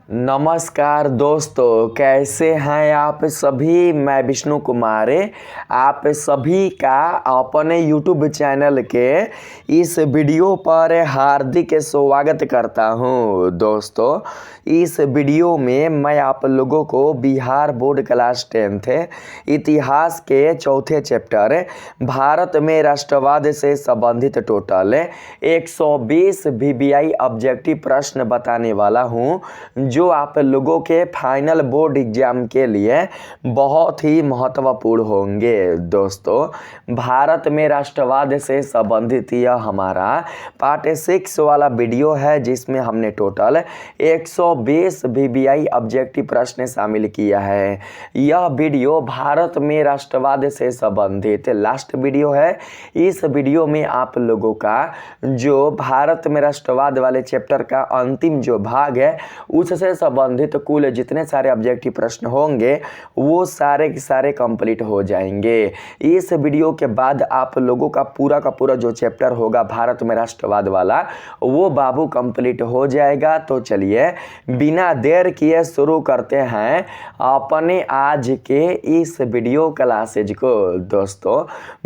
नमस्कार दोस्तों, कैसे हैं आप सभी। मैं विष्णु कुमार आप सभी का अपने YouTube चैनल के इस वीडियो पर हार्दिक स्वागत करता हूं। दोस्तों, इस वीडियो में मैं आप लोगों को बिहार बोर्ड क्लास 10th इतिहास के चौथे चैप्टर भारत में राष्ट्रवाद से संबंधित टोटल 120 VBI ऑब्जेक्टिव प्रश्न बताने वाला हूं, जो आप लोगों के फाइनल बोर्ड एग्जाम के लिए बहुत ही महत्वपूर्ण होंगे। दोस्तों, भारत में राष्ट्रवाद से संबंधित यह हमारा पार्ट 6 वाला वीडियो है, जिसमें हमने टोटल 120 VBI ऑब्जेक्टिव प्रश्न शामिल किया है। यह वीडियो भारत में राष्ट्रवाद से संबंधित लास्ट वीडियो है। इस वीडियो में आप लोगों का जो भारत में राष्ट्रवाद वाले चैप्टर का अंतिम जो भाग है, उससे संबंधित कुल जितने सारे ऑब्जेक्टिव प्रश्न होंगे वो सारे के सारे कंप्लीट हो जाएंगे। इस वीडियो के बाद आप लोगों का पूरा जो चैप्टर होगा भारत में राष्ट्रवाद वाला, वो बाबू कंप्लीट हो जाएगा। तो चलिए बिना देर किए शुरू करते हैं अपने आज के इस वीडियो क्लासेज को। दोस्तों,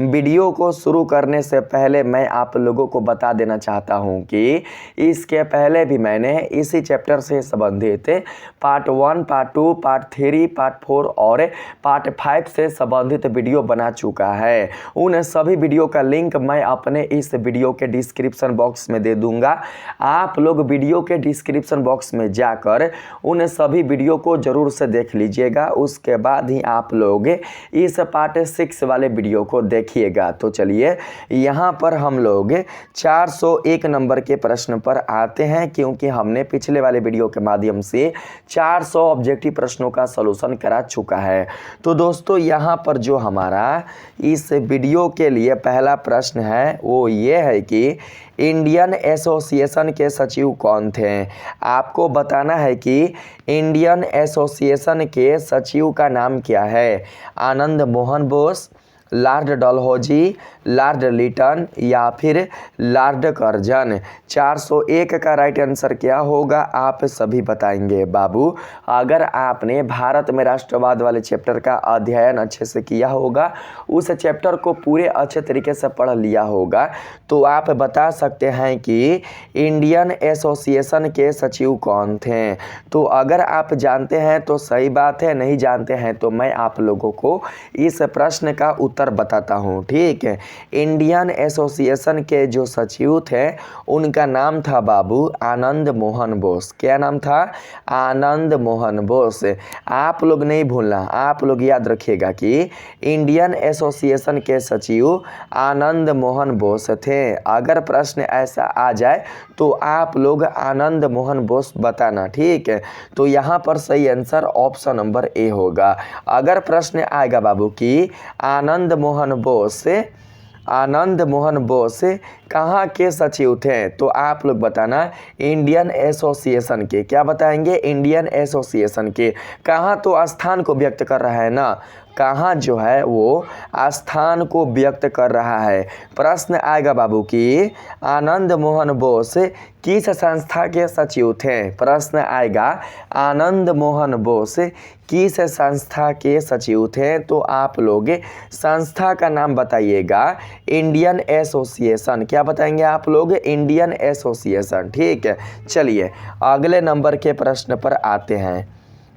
वीडियो को शुरू करने से पहले मैं आप लोगों को बता देना चाहता हूं कि इसके पहले भी मैंने इसी चैप्टर से संबंधित पार्ट 1, पार्ट 2, पार्ट 3, पार्ट 4 और पार्ट 5 से संबंधित वीडियो बना चुका है। उन सभी वीडियो का लिंक मैं अपने इस वीडियो के डिस्क्रिप्शन बॉक्स में दे दूंगा। आप लोग वीडियो के डिस्क्रिप्शन बॉक्स में जाकर उन सभी वीडियो को जरूर से देख लीजिएगा। उसके बाद ही आप लोग इस पार्ट 6 वाले वीडियो को देखिएगा। तो चलिए यहाँ पर हम लोग 401 नंबर के प्रश्न पर आते हैं, क्योंकि हमने पिछले वाले वीडियो के माध्यम से 400 ऑब्जेक्टिव प्रश्नों का सॉल्यूशन करा चुका है। तो दोस्तों, यहाँ पर जो हमारा इस वीडियो के लिए पहला प्रश्न है वो ये है कि इंडियन एसोसिएशन के सचिव कौन थे। आपको बताना है कि इंडियन एसोसिएशन के सचिव का नाम क्या है। Anand Mohan Bose, Lord Dalhousie, Lord Lytton या फिर लॉर्ड कर्जन। 401 का राइट आंसर क्या होगा आप सभी बताएंगे। बाबू, अगर आपने भारत में राष्ट्रवाद वाले चैप्टर का अध्ययन अच्छे से किया होगा, उस चैप्टर को पूरे अच्छे तरीके से पढ़ लिया होगा, तो आप बता सकते हैं कि इंडियन एसोसिएशन के सचिव कौन थे। तो अगर आप जानते हैं तो सही बात है, नहीं जानते हैं तो मैं आप लोगों को इस प्रश्न का उत्तर बताता हूँ। ठीक है, इंडियन एसोसिएशन के जो सचिव थे उनका नाम था बाबू आनंद मोहन बोस। क्या नाम था? आनंद मोहन बोस। आप लोग नहीं भूलना, आप लोग याद रखिएगा कि इंडियन एसोसिएशन के सचिव आनंद मोहन बोस थे। अगर प्रश्न ऐसा आ जाए तो आप लोग आनंद मोहन बोस बताना। ठीक है, तो यहाँ पर सही आंसर ऑप्शन नंबर ए होगा। अगर प्रश्न आएगा बाबू कि आनंद मोहन बोस कहाँ के सचिव थे, तो आप लोग बताना इंडियन एसोसिएशन के। क्या बताएंगे? इंडियन एसोसिएशन के। कहाँ तो स्थान को व्यक्त कर रहा है ना, कहाँ जो है वो स्थान को व्यक्त कर रहा है। प्रश्न आएगा बाबू कि आनंद मोहन बोस किस संस्था के सचिव थे। प्रश्न आएगा आनंद मोहन बोस किस संस्था के सचिव थे, तो आप लोग संस्था का नाम बताइएगा। Indian association. क्या बताएंगे आप लोग? Indian association. ठीक है, चलिए अगले नंबर के प्रश्न पर आते हैं।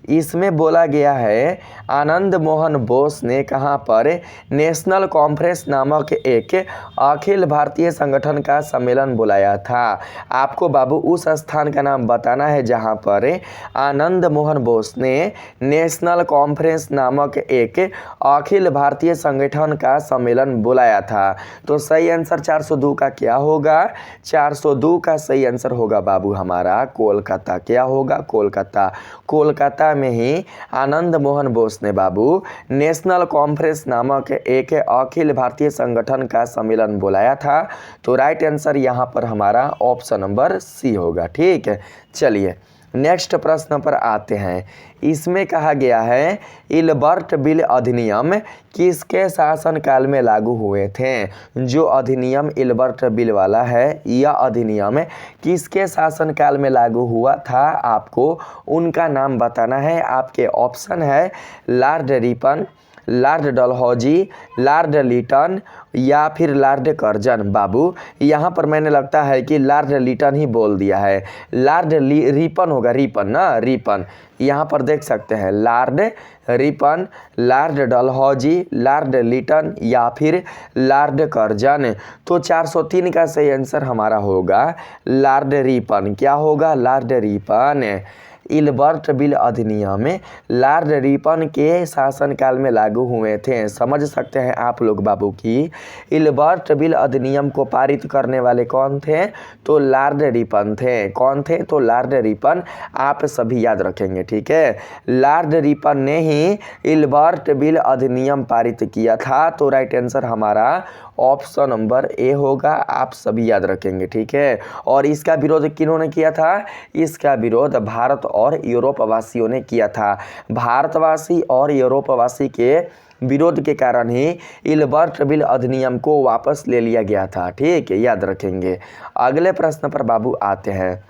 इसमें बोला गया है आनंद मोहन बोस ने कहाँ पर नेशनल कॉन्फ्रेंस नामक एक अखिल भारतीय संगठन का सम्मेलन बुलाया था। आपको बाबू उस स्थान का नाम बताना है जहाँ पर आनंद मोहन बोस ने नेशनल कॉन्फ्रेंस नामक एक अखिल भारतीय संगठन का सम्मेलन बुलाया था। तो सही आंसर 402 का क्या होगा? 402 का सही आंसर होगा बाबू हमारा कोलकाता। क्या होगा? कोलकाता। कोलकाता में ही आनंद मोहन बोस ने बाबू नेशनल कॉन्फ्रेंस नामक एक अखिल भारतीय संगठन का सम्मेलन बुलाया था। तो राइट आंसर यहाँ पर हमारा ऑप्शन नंबर सी होगा। ठीक है, चलिए नेक्स्ट प्रश्न पर आते हैं। इसमें कहा गया है इल्बर्ट बिल अधिनियम किसके शासनकाल में लागू हुए थे। जो अधिनियम इल्बर्ट बिल वाला है, यह अधिनियम किसके शासनकाल में लागू हुआ था, आपको उनका नाम बताना है। आपके ऑप्शन है Lord Ripon, Lord Dalhousie, Lord Lytton या फिर लॉर्ड कर्जन। बाबू यहाँ पर मैंने लगता है कि लॉर्ड लिटन ही बोल दिया है। लॉर्ड रिपन होगा, रिपन ना, रिपन। यहाँ पर देख सकते हैं Lord Ripon, Lord Dalhousie, Lord Lytton या फिर लॉर्ड कर्जन। तो 403 का सही आंसर हमारा होगा लॉर्ड रिपन। क्या होगा? Lord Ripon. इल्बर्ट बिल अधिनियम लॉर्ड रिपन के शासनकाल में लागू हुए थे। समझ सकते हैं आप लोग बाबू की इल्बर्ट बिल अधिनियम को पारित करने वाले कौन थे? तो लॉर्ड रिपन थे। कौन थे? तो लॉर्ड रिपन। आप सभी याद रखेंगे, ठीक है। लॉर्ड रिपन ने ही इल्बर्ट बिल अधिनियम पारित किया था। तो राइट आंसर हमारा ऑप्शन नंबर ए होगा। आप सभी याद रखेंगे, ठीक है। और इसका विरोध किन्होंने किया था? इसका विरोध भारत और यूरोप वासियों ने किया था। भारतवासी और यूरोपवासी के विरोध के कारण ही इल्बर्ट बिल अधिनियम को वापस ले लिया गया था, ठीक है, याद रखेंगे। अगले प्रश्न पर बाबू आते हैं।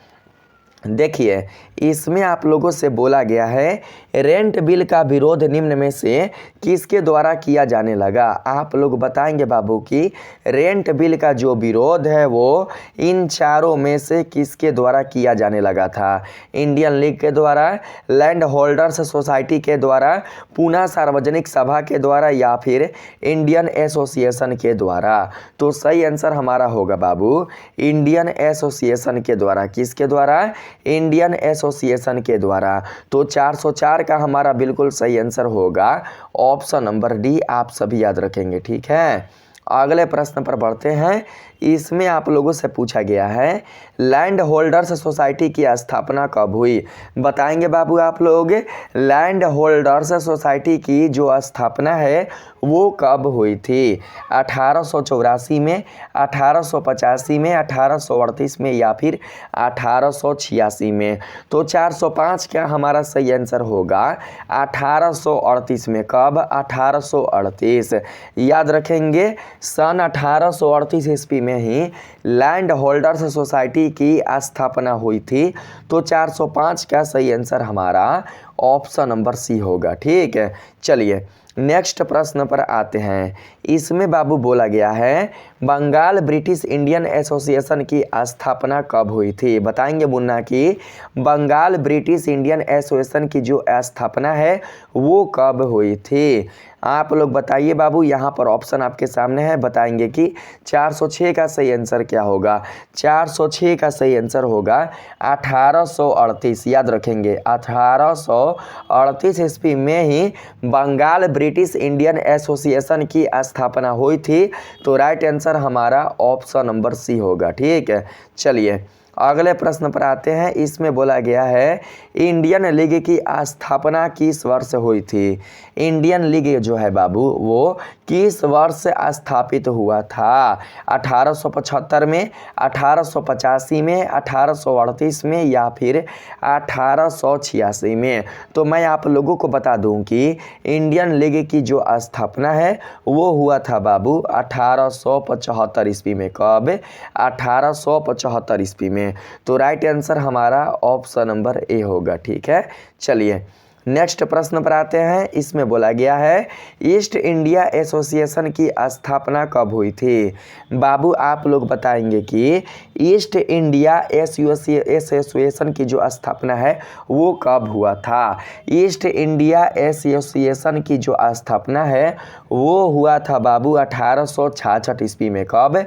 देखिए इसमें आप लोगों से बोला गया है रेंट बिल का विरोध निम्न में से किसके द्वारा किया जाने लगा। आप लोग बताएंगे बाबू कि रेंट बिल का जो विरोध है वो इन चारों में से किसके द्वारा किया जाने लगा था। इंडियन लीग के द्वारा, लैंड होल्डर्स सोसाइटी के द्वारा, पूना सार्वजनिक सभा के द्वारा या फिर इंडियन एसोसिएशन के द्वारा। तो सही आंसर हमारा होगा बाबू इंडियन एसोसिएशन के द्वारा। किसके द्वारा? इंडियन एसोसिएशन के द्वारा। तो 404 का हमारा बिल्कुल सही आंसर होगा ऑप्शन नंबर डी। आप सभी याद रखेंगे, ठीक है। अगले प्रश्न पर बढ़ते हैं। इसमें आप लोगों से पूछा गया है लैंड होल्डर्स सोसाइटी की स्थापना कब हुई। बताएंगे बाबू आप लोग लैंड होल्डर्स सोसाइटी की जो स्थापना है वो कब हुई थी। 1884 में, 1885 में, 1838 में या फिर 1886 में। तो 405 का हमारा सही आंसर होगा 1838 में। कब? 1838। याद रखेंगे सन 1838 ईस्वी में ही लैंड होल्डर्स सोसाइटी की स्थापना हुई थी। तो 405 का सही आंसर हमारा ऑप्शन नंबर सी होगा, ठीक है। चलिए नेक्स्ट प्रश्न पर आते हैं। इसमें बाबू बोला गया है बंगाल ब्रिटिश इंडियन एसोसिएशन की स्थापना कब हुई थी। बताएंगे मुन्ना कि बंगाल ब्रिटिश इंडियन एसोसिएशन की जो स्थापना है वो कब हुई थी। आप लोग बताइए बाबू, यहाँ पर ऑप्शन आपके सामने है। बताएंगे कि 406 का सही आंसर क्या होगा। 406 का सही आंसर होगा 1838। याद रखेंगे 1838 ईस्वी में ही बंगाल ब्रिटिश इंडियन एसोसिएशन की स्थापना हुई थी। तो राइट आंसर हमारा ऑप्शन नंबर सी होगा, ठीक है। चलिए अगले प्रश्न पर आते हैं। इसमें बोला गया है इंडियन लीग की स्थापना किस वर्ष हुई थी। इंडियन लीग जो है बाबू वो किस वर्ष स्थापित हुआ था। 1875 में, 1885 में, 1838 में या फिर 1886 में। तो मैं आप लोगों को बता दूं कि इंडियन लीग की जो स्थापना है वो हुआ था बाबू 1875 ईस्वी में। कब? 1875 ईस्वी में। तो राइट आंसर हमारा ऑप्शन नंबर ए होगा, ठीक है। चलिए नेक्स्ट प्रश्न पर आते हैं। इसमें बोला गया है ईस्ट इंडिया एसोसिएशन की स्थापना कब हुई थी। बाबू आप लोग बताएंगे कि ईस्ट इंडिया एसोसिएशन की जो स्थापना है वो कब हुआ था। ईस्ट इंडिया एसोसिएशन की जो स्थापना है वो हुआ था बाबू 1866 ईस्वी में। कब?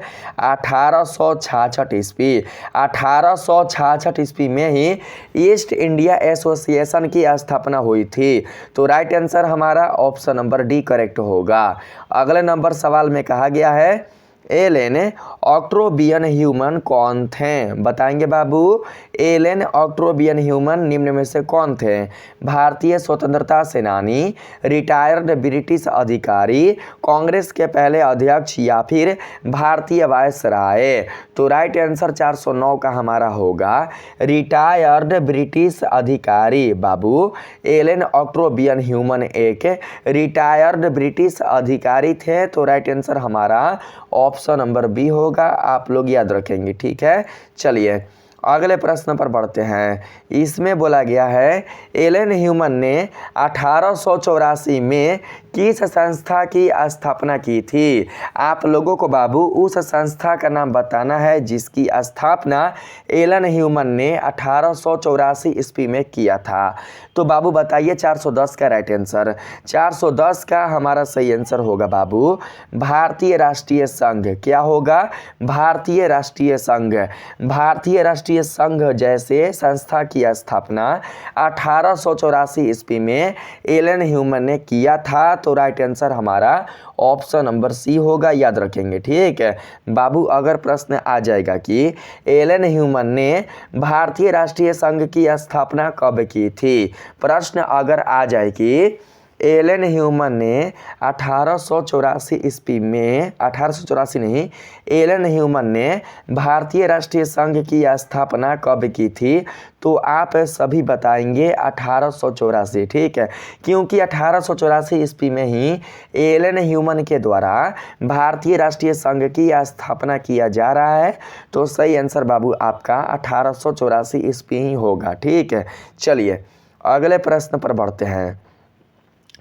1866 ईस्वी। 1866 ईस्वी में ही ईस्ट इंडिया एसोसिएशन की स्थापना हुई थी। तो राइट आंसर हमारा ऑप्शन नंबर डी करेक्ट होगा। अगले नंबर सवाल में कहा गया है एलेन ऑक्ट्रोबियन ह्यूमन कौन थे? बताएंगे बाबू। एलेन ऑक्ट्रोबियन ह्यूमन निम्न में से कौन थे? भारतीय स्वतंत्रता सेनानी, रिटायर्ड ब्रिटिश अधिकारी, कांग्रेस के पहले अध्यक्ष या फिर भारतीय वायसराय? तो राइट आंसर 409 का हमारा होगा रिटायर्ड ब्रिटिश अधिकारी। बाबू एलेन ऑक्ट्रोबियन ह्यूमन एक रिटायर्ड ब्रिटिश अधिकारी थे। तो राइट आंसर हमारा ऑप्शन नंबर बी होगा, आप लोग याद रखेंगे। ठीक है, चलिए अगले प्रश्न पर बढ़ते हैं। इसमें बोला गया है एलन ह्यूमन ने 1884 में किस संस्था की स्थापना की थी? आप लोगों को बाबू उस संस्था का नाम बताना है जिसकी स्थापना एलन ह्यूमन ने 1884 ईस्वी में किया था। तो बाबू बताइए 410 का राइट आंसर। 410 का हमारा सही आंसर होगा बाबू भारतीय राष्ट्रीय संघ। क्या होगा? भारतीय राष्ट्रीय संघ। भारतीय राष्ट्रीय संघ जैसे संस्था की स्थापना 1884 ईस्वी में एलन ह्यूमन ने किया था। तो राइट आंसर हमारा ऑप्शन नंबर सी होगा, याद रखेंगे। ठीक है बाबू, अगर प्रश्न आ जाएगा कि एलन ह्यूमन ने भारतीय राष्ट्रीय संघ की स्थापना कब की थी, प्रश्न अगर आ जाए कि एलन ह्यूमन ने 1884 ईस्वी में, 1884 नहीं, एलन ह्यूमन ने भारतीय राष्ट्रीय संघ की स्थापना कब की थी? तो आप सभी बताएंगे 1884। ठीक है, क्योंकि 1884 ईस्वी में ही एलन ह्यूमन के द्वारा भारतीय राष्ट्रीय संघ की स्थापना किया जा रहा है। तो सही आंसर बाबू आपका 1884 ईस्वी ही होगा। ठीक है, चलिए अगले प्रश्न पर बढ़ते हैं।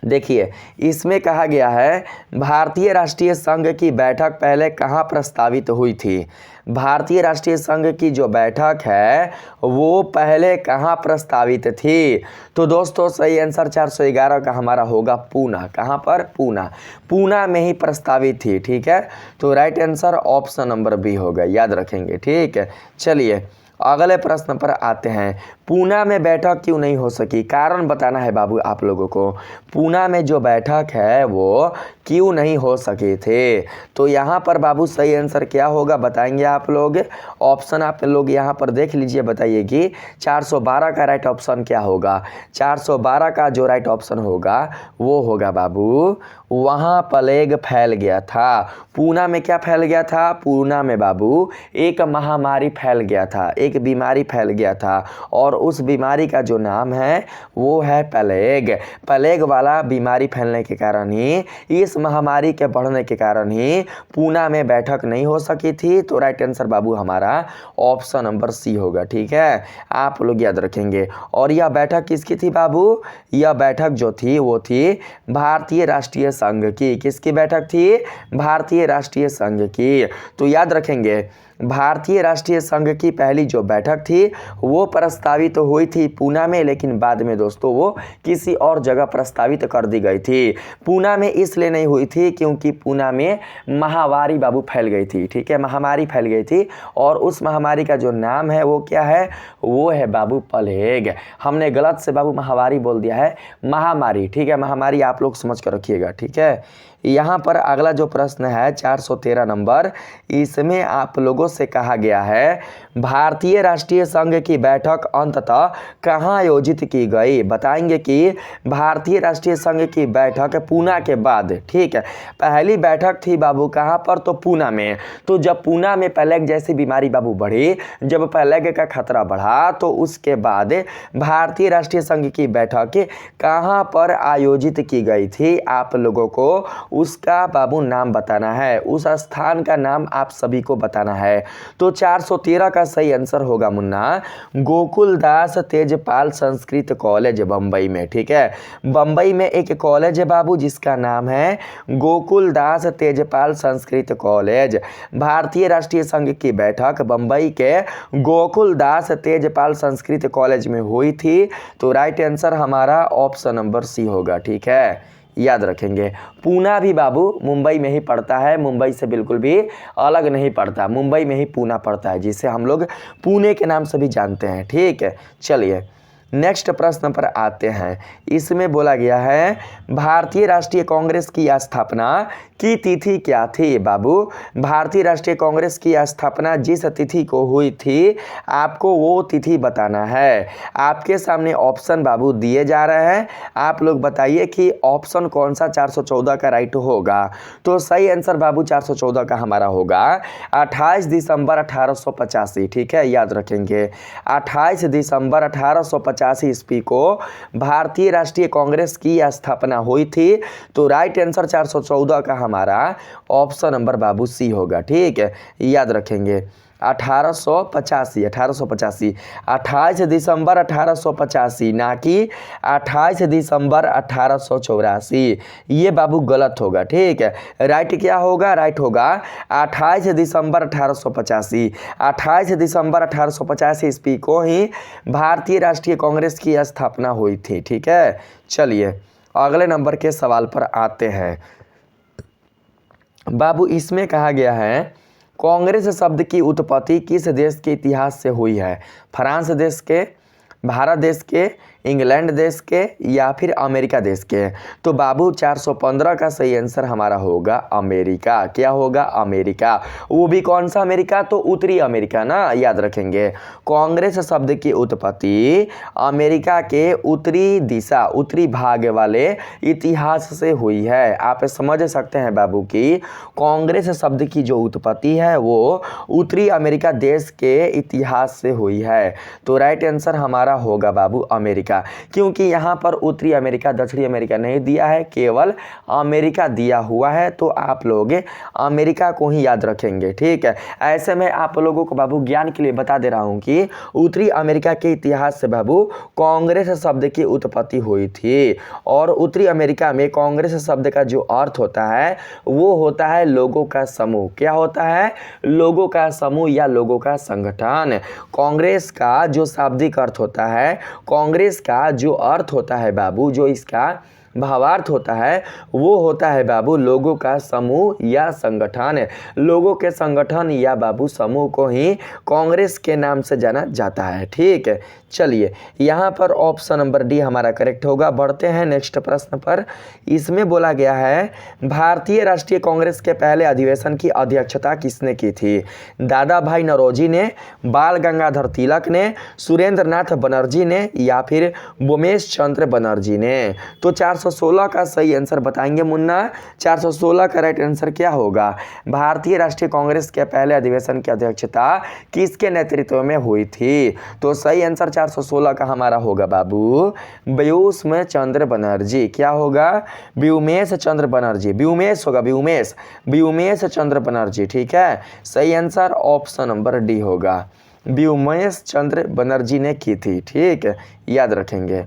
देखिए इसमें कहा गया है भारतीय राष्ट्रीय संघ की बैठक पहले कहाँ प्रस्तावित हुई थी? भारतीय राष्ट्रीय संघ की जो बैठक है वो पहले कहाँ प्रस्तावित थी? तो दोस्तों सही आंसर 411 का हमारा होगा पूना। कहाँ पर? पूना। पूना में ही प्रस्तावित थी। ठीक है, तो right answer option number B होगा, याद रखेंगे। ठीक है, चलिए अगले प्रश्न पर आते हैं। पूना में बैठक क्यों नहीं हो सकी? कारण बताना है बाबू आप लोगों को। पूना में जो बैठक है वो क्यों नहीं हो सके थे? तो यहाँ पर बाबू सही आंसर क्या होगा बताएंगे आप लोग। ऑप्शन आप लोग यहाँ पर देख लीजिए, बताइए कि 412 का राइट ऑप्शन क्या होगा। 412 का जो राइट ऑप्शन होगा वो होगा बाबू वहाँ प्लेग फैल गया था। पूना में क्या फैल गया था? पूना में बाबू एक महामारी फैल गया था, एक बीमारी फैल गया था, और उस बीमारी का जो नाम है वो है प्लेग। प्लेग वाला बीमारी फैलने के कारण ही, इस महामारी के बढ़ने के कारण ही पूना में बैठक नहीं हो सकी थी। तो राइट आंसर बाबू हमारा ऑप्शन नंबर सी होगा। ठीक है, आप लोग याद रखेंगे। और यह बैठक किसकी थी बाबू? यह बैठक जो थी वो थी भारतीय राष्ट्रीय संघ की। किसकी बैठक थी? भारतीय राष्ट्रीय संघ की। तो याद रखेंगे भारतीय राष्ट्रीय संघ की पहली जो बैठक थी वो प्रस्तावित तो हुई थी पूना में, लेकिन बाद में दोस्तों वो किसी और जगह प्रस्तावित कर दी गई थी। पूना में इसलिए नहीं हुई थी क्योंकि पूना में महामारी बाबू फैल गई थी। ठीक है, महामारी फैल गई थी, और उस महामारी का जो नाम है वो क्या है? वो है बाबू प्लेग। हमने गलत से बाबू महामारी बोल दिया है, महामारी। ठीक है, महामारी आप लोग समझ कर रखिएगा। ठीक है, यहाँ पर अगला जो प्रश्न है 413 नंबर, इसमें आप लोगों से कहा गया है भारतीय राष्ट्रीय संघ की बैठक अंततः कहाँ आयोजित की गई? बताएंगे कि भारतीय राष्ट्रीय संघ की बैठक पूना के बाद, ठीक है, पहली बैठक थी बाबू कहाँ पर? तो पूना में। तो जब पूना में प्लेग जैसी बीमारी बाबू बढ़ी, जब प्लेग का खतरा बढ़ा, तो उसके बाद भारतीय राष्ट्रीय संघ की बैठक कहाँ पर आयोजित की गई थी? आप लोगों को उसका बाबू नाम बताना है, उस स्थान का नाम आप सभी को बताना है। तो 413 का सही आंसर होगा मुन्ना गोकुलदास तेजपाल संस्कृत कॉलेज बम्बई में। ठीक है, बम्बई में एक कॉलेज है बाबू जिसका नाम है गोकुलदास तेजपाल संस्कृत कॉलेज। भारतीय राष्ट्रीय संघ की बैठक बम्बई के गोकुलदास तेजपाल संस्कृत कॉलेज में हुई थी। तो राइट आंसर हमारा ऑप्शन नंबर सी होगा। ठीक है, याद रखेंगे। पूना भी बाबू मुंबई में ही पड़ता है, मुंबई से बिल्कुल भी अलग नहीं पड़ता, मुंबई में ही पूना पड़ता है, जिसे हम लोग पुणे के नाम से भी जानते हैं। ठीक है, चलिए नेक्स्ट प्रश्न पर आते हैं। इसमें बोला गया है भारतीय राष्ट्रीय कांग्रेस की स्थापना की तिथि क्या थी बाबू? भारतीय राष्ट्रीय कांग्रेस की स्थापना जिस तिथि को हुई थी आपको वो तिथि बताना है। आपके सामने ऑप्शन बाबू दिए जा रहे हैं, आप लोग बताइए कि ऑप्शन कौन सा 414 का राइट होगा। तो सही आंसर बाबू 414 का हमारा होगा 28 दिसंबर 1885। ठीक है, याद रखेंगे 28 दिसंबर 1885 ईस्वी को भारतीय राष्ट्रीय कांग्रेस की स्थापना हुई थी। तो राइट आंसर 414 का हमारा ऑप्शन नंबर बाबू सी होगा। ठीक है, याद रखेंगे 1885 28 दिसंबर 1885 ना कि 28 दिसंबर 1884। ये बाबू गलत होगा। ठीक है, राइट क्या होगा? राइट होगा 28 दिसंबर 1885। 28 दिसंबर 1885 ईस्वी को ही भारतीय राष्ट्रीय कांग्रेस की स्थापना हुई थी। ठीक है, चलिए अगले नंबर के सवाल पर आते हैं बाबू। इसमें कहा गया है कांग्रेस शब्द की उत्पत्ति किस देश के इतिहास से हुई है? फ्रांस देश के, भारत देश के, इंग्लैंड देश के या फिर अमेरिका देश के? तो बाबू 415 का सही आंसर हमारा होगा अमेरिका। क्या होगा? अमेरिका। वो भी कौन सा अमेरिका? तो उत्तरी अमेरिका ना, याद रखेंगे। कांग्रेस शब्द की उत्पत्ति अमेरिका के उत्तरी दिशा, उत्तरी भाग वाले इतिहास से हुई है। आप समझ सकते हैं बाबू कि कांग्रेस शब्द की जो उत्पत्ति है वो उत्तरी अमेरिका देश के इतिहास से हुई है। तो राइट आंसर हमारा होगा बाबू अमेरिका, क्योंकि यहाँ पर उत्तरी अमेरिका दक्षिणी अमेरिका नहीं दिया है, केवल अमेरिका दिया हुआ है। तो आप लोग अमेरिका को ही याद रखेंगे। ठीक है, ऐसे में आप लोगों को बाबू ज्ञान के लिए बता दे रहा हूँ कि उत्तरी अमेरिका के इतिहास से बाबू कांग्रेस शब्द की उत्पत्ति हुई थी। और उत्तरी अमेरिका में कांग्रेस शब्द का जो अर्थ होता है वो होता है लोगों का समूह। क्या होता है? लोगों का समूह या लोगों का संगठन। कांग्रेस का जो शाब्दिक अर्थ होता है, कांग्रेस का जो अर्थ होता है बाबू, जो इसका भावार्थ होता है वो होता है बाबू लोगों का समूह या संगठन। लोगों के संगठन या बाबू समूह को ही कांग्रेस के नाम से जाना जाता है। ठीक है, चलिए यहाँ पर ऑप्शन नंबर डी हमारा करेक्ट होगा। बढ़ते हैं नेक्स्ट प्रश्न पर। इसमें बोला गया है भारतीय राष्ट्रीय कांग्रेस के पहले अधिवेशन की अध्यक्षता किसने की थी? दादा भाई नौरोजी ने, बाल गंगाधर तिलक ने, सुरेंद्र नाथ बनर्जी ने या फिर उमेश चंद्र बनर्जी ने? तो 416 का सही आंसर बताएंगे मुन्ना। 416 का राइट आंसर क्या होगा? भारतीय राष्ट्रीय कांग्रेस के पहले अधिवेशन की अध्यक्षता किसके नेतृत्व में हुई थी? तो सही आंसर 416 का हमारा होगा बाबू व्योमेश चंद्र बनर्जी। क्या होगा? व्योमेश चंद्र बनर्जी। व्योमेश होगा, व्योमेश चंद्र बनर्जी। ठीक है, सही आंसर ऑप्शन नंबर डी होगा, व्योमेश चंद्र बनर्जी ने की थी। ठीक है, याद रखेंगे।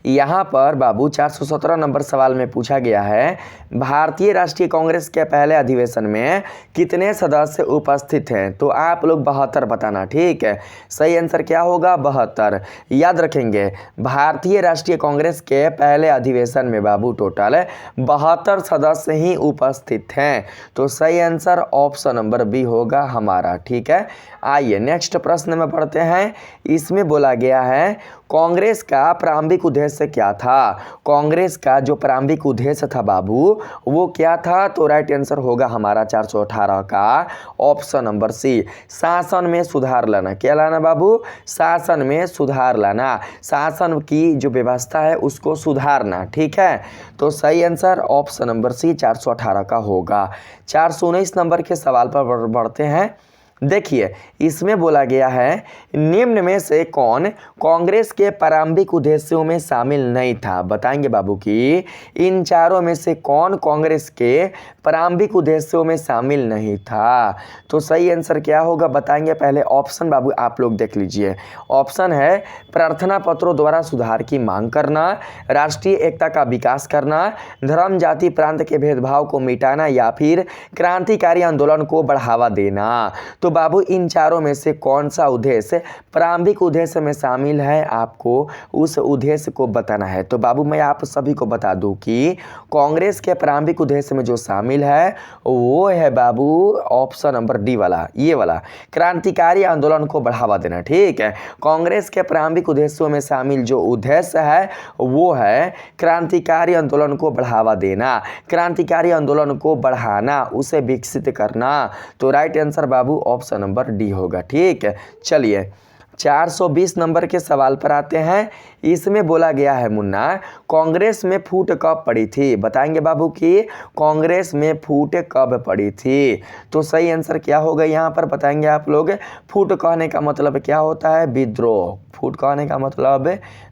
यहाँ पर बाबू 417 नंबर सवाल में पूछा गया है भारतीय राष्ट्रीय कांग्रेस के पहले अधिवेशन में कितने सदस्य उपस्थित हैं? तो आप लोग 72 बताना। ठीक है, सही आंसर क्या होगा? 72। याद रखेंगे भारतीय राष्ट्रीय कांग्रेस के पहले अधिवेशन में बाबू टोटल 72 सदस्य ही उपस्थित हैं। तो सही आंसर ऑप्शन नंबर बी होगा हमारा। ठीक है, आइए नेक्स्ट प्रश्न में पढ़ते हैं। इसमें बोला गया है कांग्रेस का प्रारंभिक उद्देश्य क्या था? कांग्रेस का जो प्रारंभिक उद्देश्य था बाबू वो क्या था? तो राइट आंसर होगा हमारा 418 का ऑप्शन नंबर सी, शासन में सुधार लाना। क्या लाना बाबू? शासन में सुधार लाना, शासन की जो व्यवस्था है उसको सुधारना। ठीक है, तो सही आंसर ऑप्शन नंबर सी 418 का होगा। 419 नंबर के सवाल पर बढ़ते हैं। देखिए इसमें बोला गया है निम्न में से कौन कांग्रेस के प्रारंभिक उद्देश्यों में शामिल नहीं था? बताएंगे बाबू कि इन चारों में से कौन कांग्रेस के प्रारंभिक उद्देश्यों में शामिल नहीं था? तो सही आंसर क्या होगा बताएंगे। पहले ऑप्शन बाबू आप लोग देख लीजिए। ऑप्शन है प्रार्थना पत्रों द्वारा सुधार की मांग करना, राष्ट्रीय एकता का विकास करना, धर्म जाति प्रांत के भेदभाव को मिटाना या फिर क्रांतिकारी आंदोलन को बढ़ावा देना। तो बाबू इन चारों में से कौन सा उद्देश्य प्रारंभिक उद्देश्य में शामिल है, आपको उस उद्देश्य को बताना है। तो बाबू मैं आप सभी को बता दूं कि कांग्रेस के प्रारंभिक उद्देश्य में जो शामिल है वो है बाबू ऑप्शन नंबर डी वाला, ये वाला क्रांतिकारी आंदोलन को बढ़ावा देना। ठीक है, कांग्रेस के प्रारंभिक उद्देश्यों में शामिल जो उद्देश्य है वो है क्रांतिकारी आंदोलन को बढ़ावा देना, क्रांतिकारी आंदोलन को बढ़ाना, उसे विकसित करना। तो राइट आंसर बाबू ऑप्शन नंबर डी होगा। ठीक है, चलिए 420 नंबर के सवाल पर आते हैं। इसमें बोला गया है मुन्ना कांग्रेस में फूट कब पड़ी थी, बताएंगे बाबू कि कांग्रेस में फूट कब पड़ी थी। तो सही आंसर क्या होगा यहाँ पर बताएंगे आप लोग। फूट कहने का मतलब क्या होता है, विद्रोह। फूट कहने का मतलब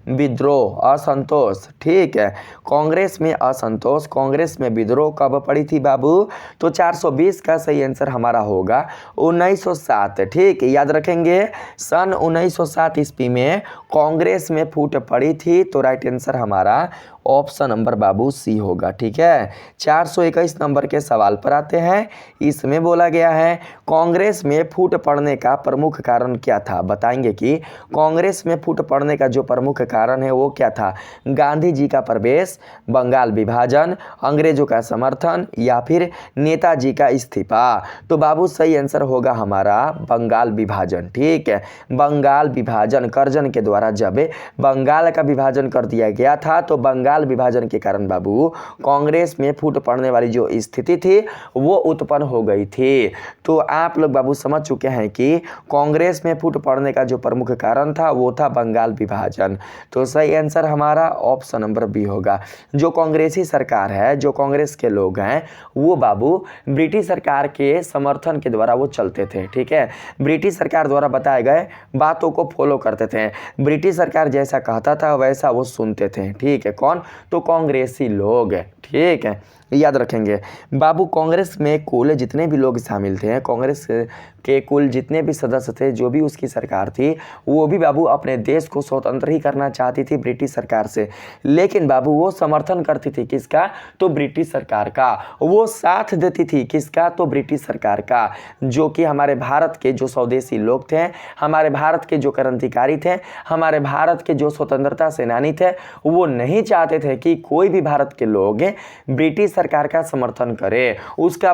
विद्रोह, असंतोष। ठीक है, कांग्रेस में असंतोष, कांग्रेस में विद्रोह कब पड़ी थी बाबू। तो 420 का सही आंसर हमारा होगा 1907। ठीक, याद रखेंगे सन 1907 ईस्वी में कांग्रेस में फूट पड़ी थी। तो राइट आंसर हमारा ऑप्शन नंबर बाबू सी होगा। ठीक है, 421 नंबर के सवाल पर आते हैं। इसमें बोला गया है कांग्रेस में फूट पड़ने का प्रमुख कारण क्या था, बताएंगे कि कांग्रेस में फूट पड़ने का जो प्रमुख कारण है वो क्या था। गांधी जी का प्रवेश, बंगाल विभाजन, अंग्रेजों का समर्थन या फिर नेताजी का इस्तीफा। तो बाबू सही आंसर होगा हमारा बंगाल विभाजन। ठीक है, बंगाल विभाजन करजन के द्वारा जब बंगाल का विभाजन कर दिया गया था तो बंगाल विभाजन के कारण बाबू कांग्रेस में फूट पड़ने वाली जो स्थिति थी वो उत्पन्न हो गई थी। तो आप लोग बाबू समझ चुके हैं कि कांग्रेस में फूट पड़ने का जो प्रमुख कारण था वो था बंगाल विभाजन। तो सही आंसर हमारा ऑप्शन नंबर बी होगा। जो कांग्रेसी सरकार है, जो कांग्रेस के लोग हैं वो बाबू ब्रिटिश सरकार के समर्थन के द्वारा वो चलते थे। ठीक है, ब्रिटिश सरकार द्वारा बताए गए बातों को फॉलो करते थे, ब्रिटिश सरकार जैसा कहता था वैसा वो सुनते थे। ठीक है, कौन, तो कांग्रेसी लोग। ठीक है, याद रखेंगे बाबू कांग्रेस में कुल जितने भी लोग शामिल थे, कांग्रेस के कुल जितने भी सदस्य थे, जो भी उसकी सरकार थी वो भी बाबू अपने देश को स्वतंत्र ही करना चाहती थी ब्रिटिश सरकार से। लेकिन बाबू वो समर्थन करती थी किसका, तो ब्रिटिश सरकार का। वो साथ देती थी किसका, तो ब्रिटिश सरकार का। जो कि हमारे भारत के जो स्वदेशी लोग थे, हमारे भारत के जो क्रांतिकारी थे, हमारे भारत के जो स्वतंत्रता सेनानी थे, वो नहीं चाहते थे कि कोई भी भारत के लोग ब्रिटिश सरकार का समर्थन करे, उसका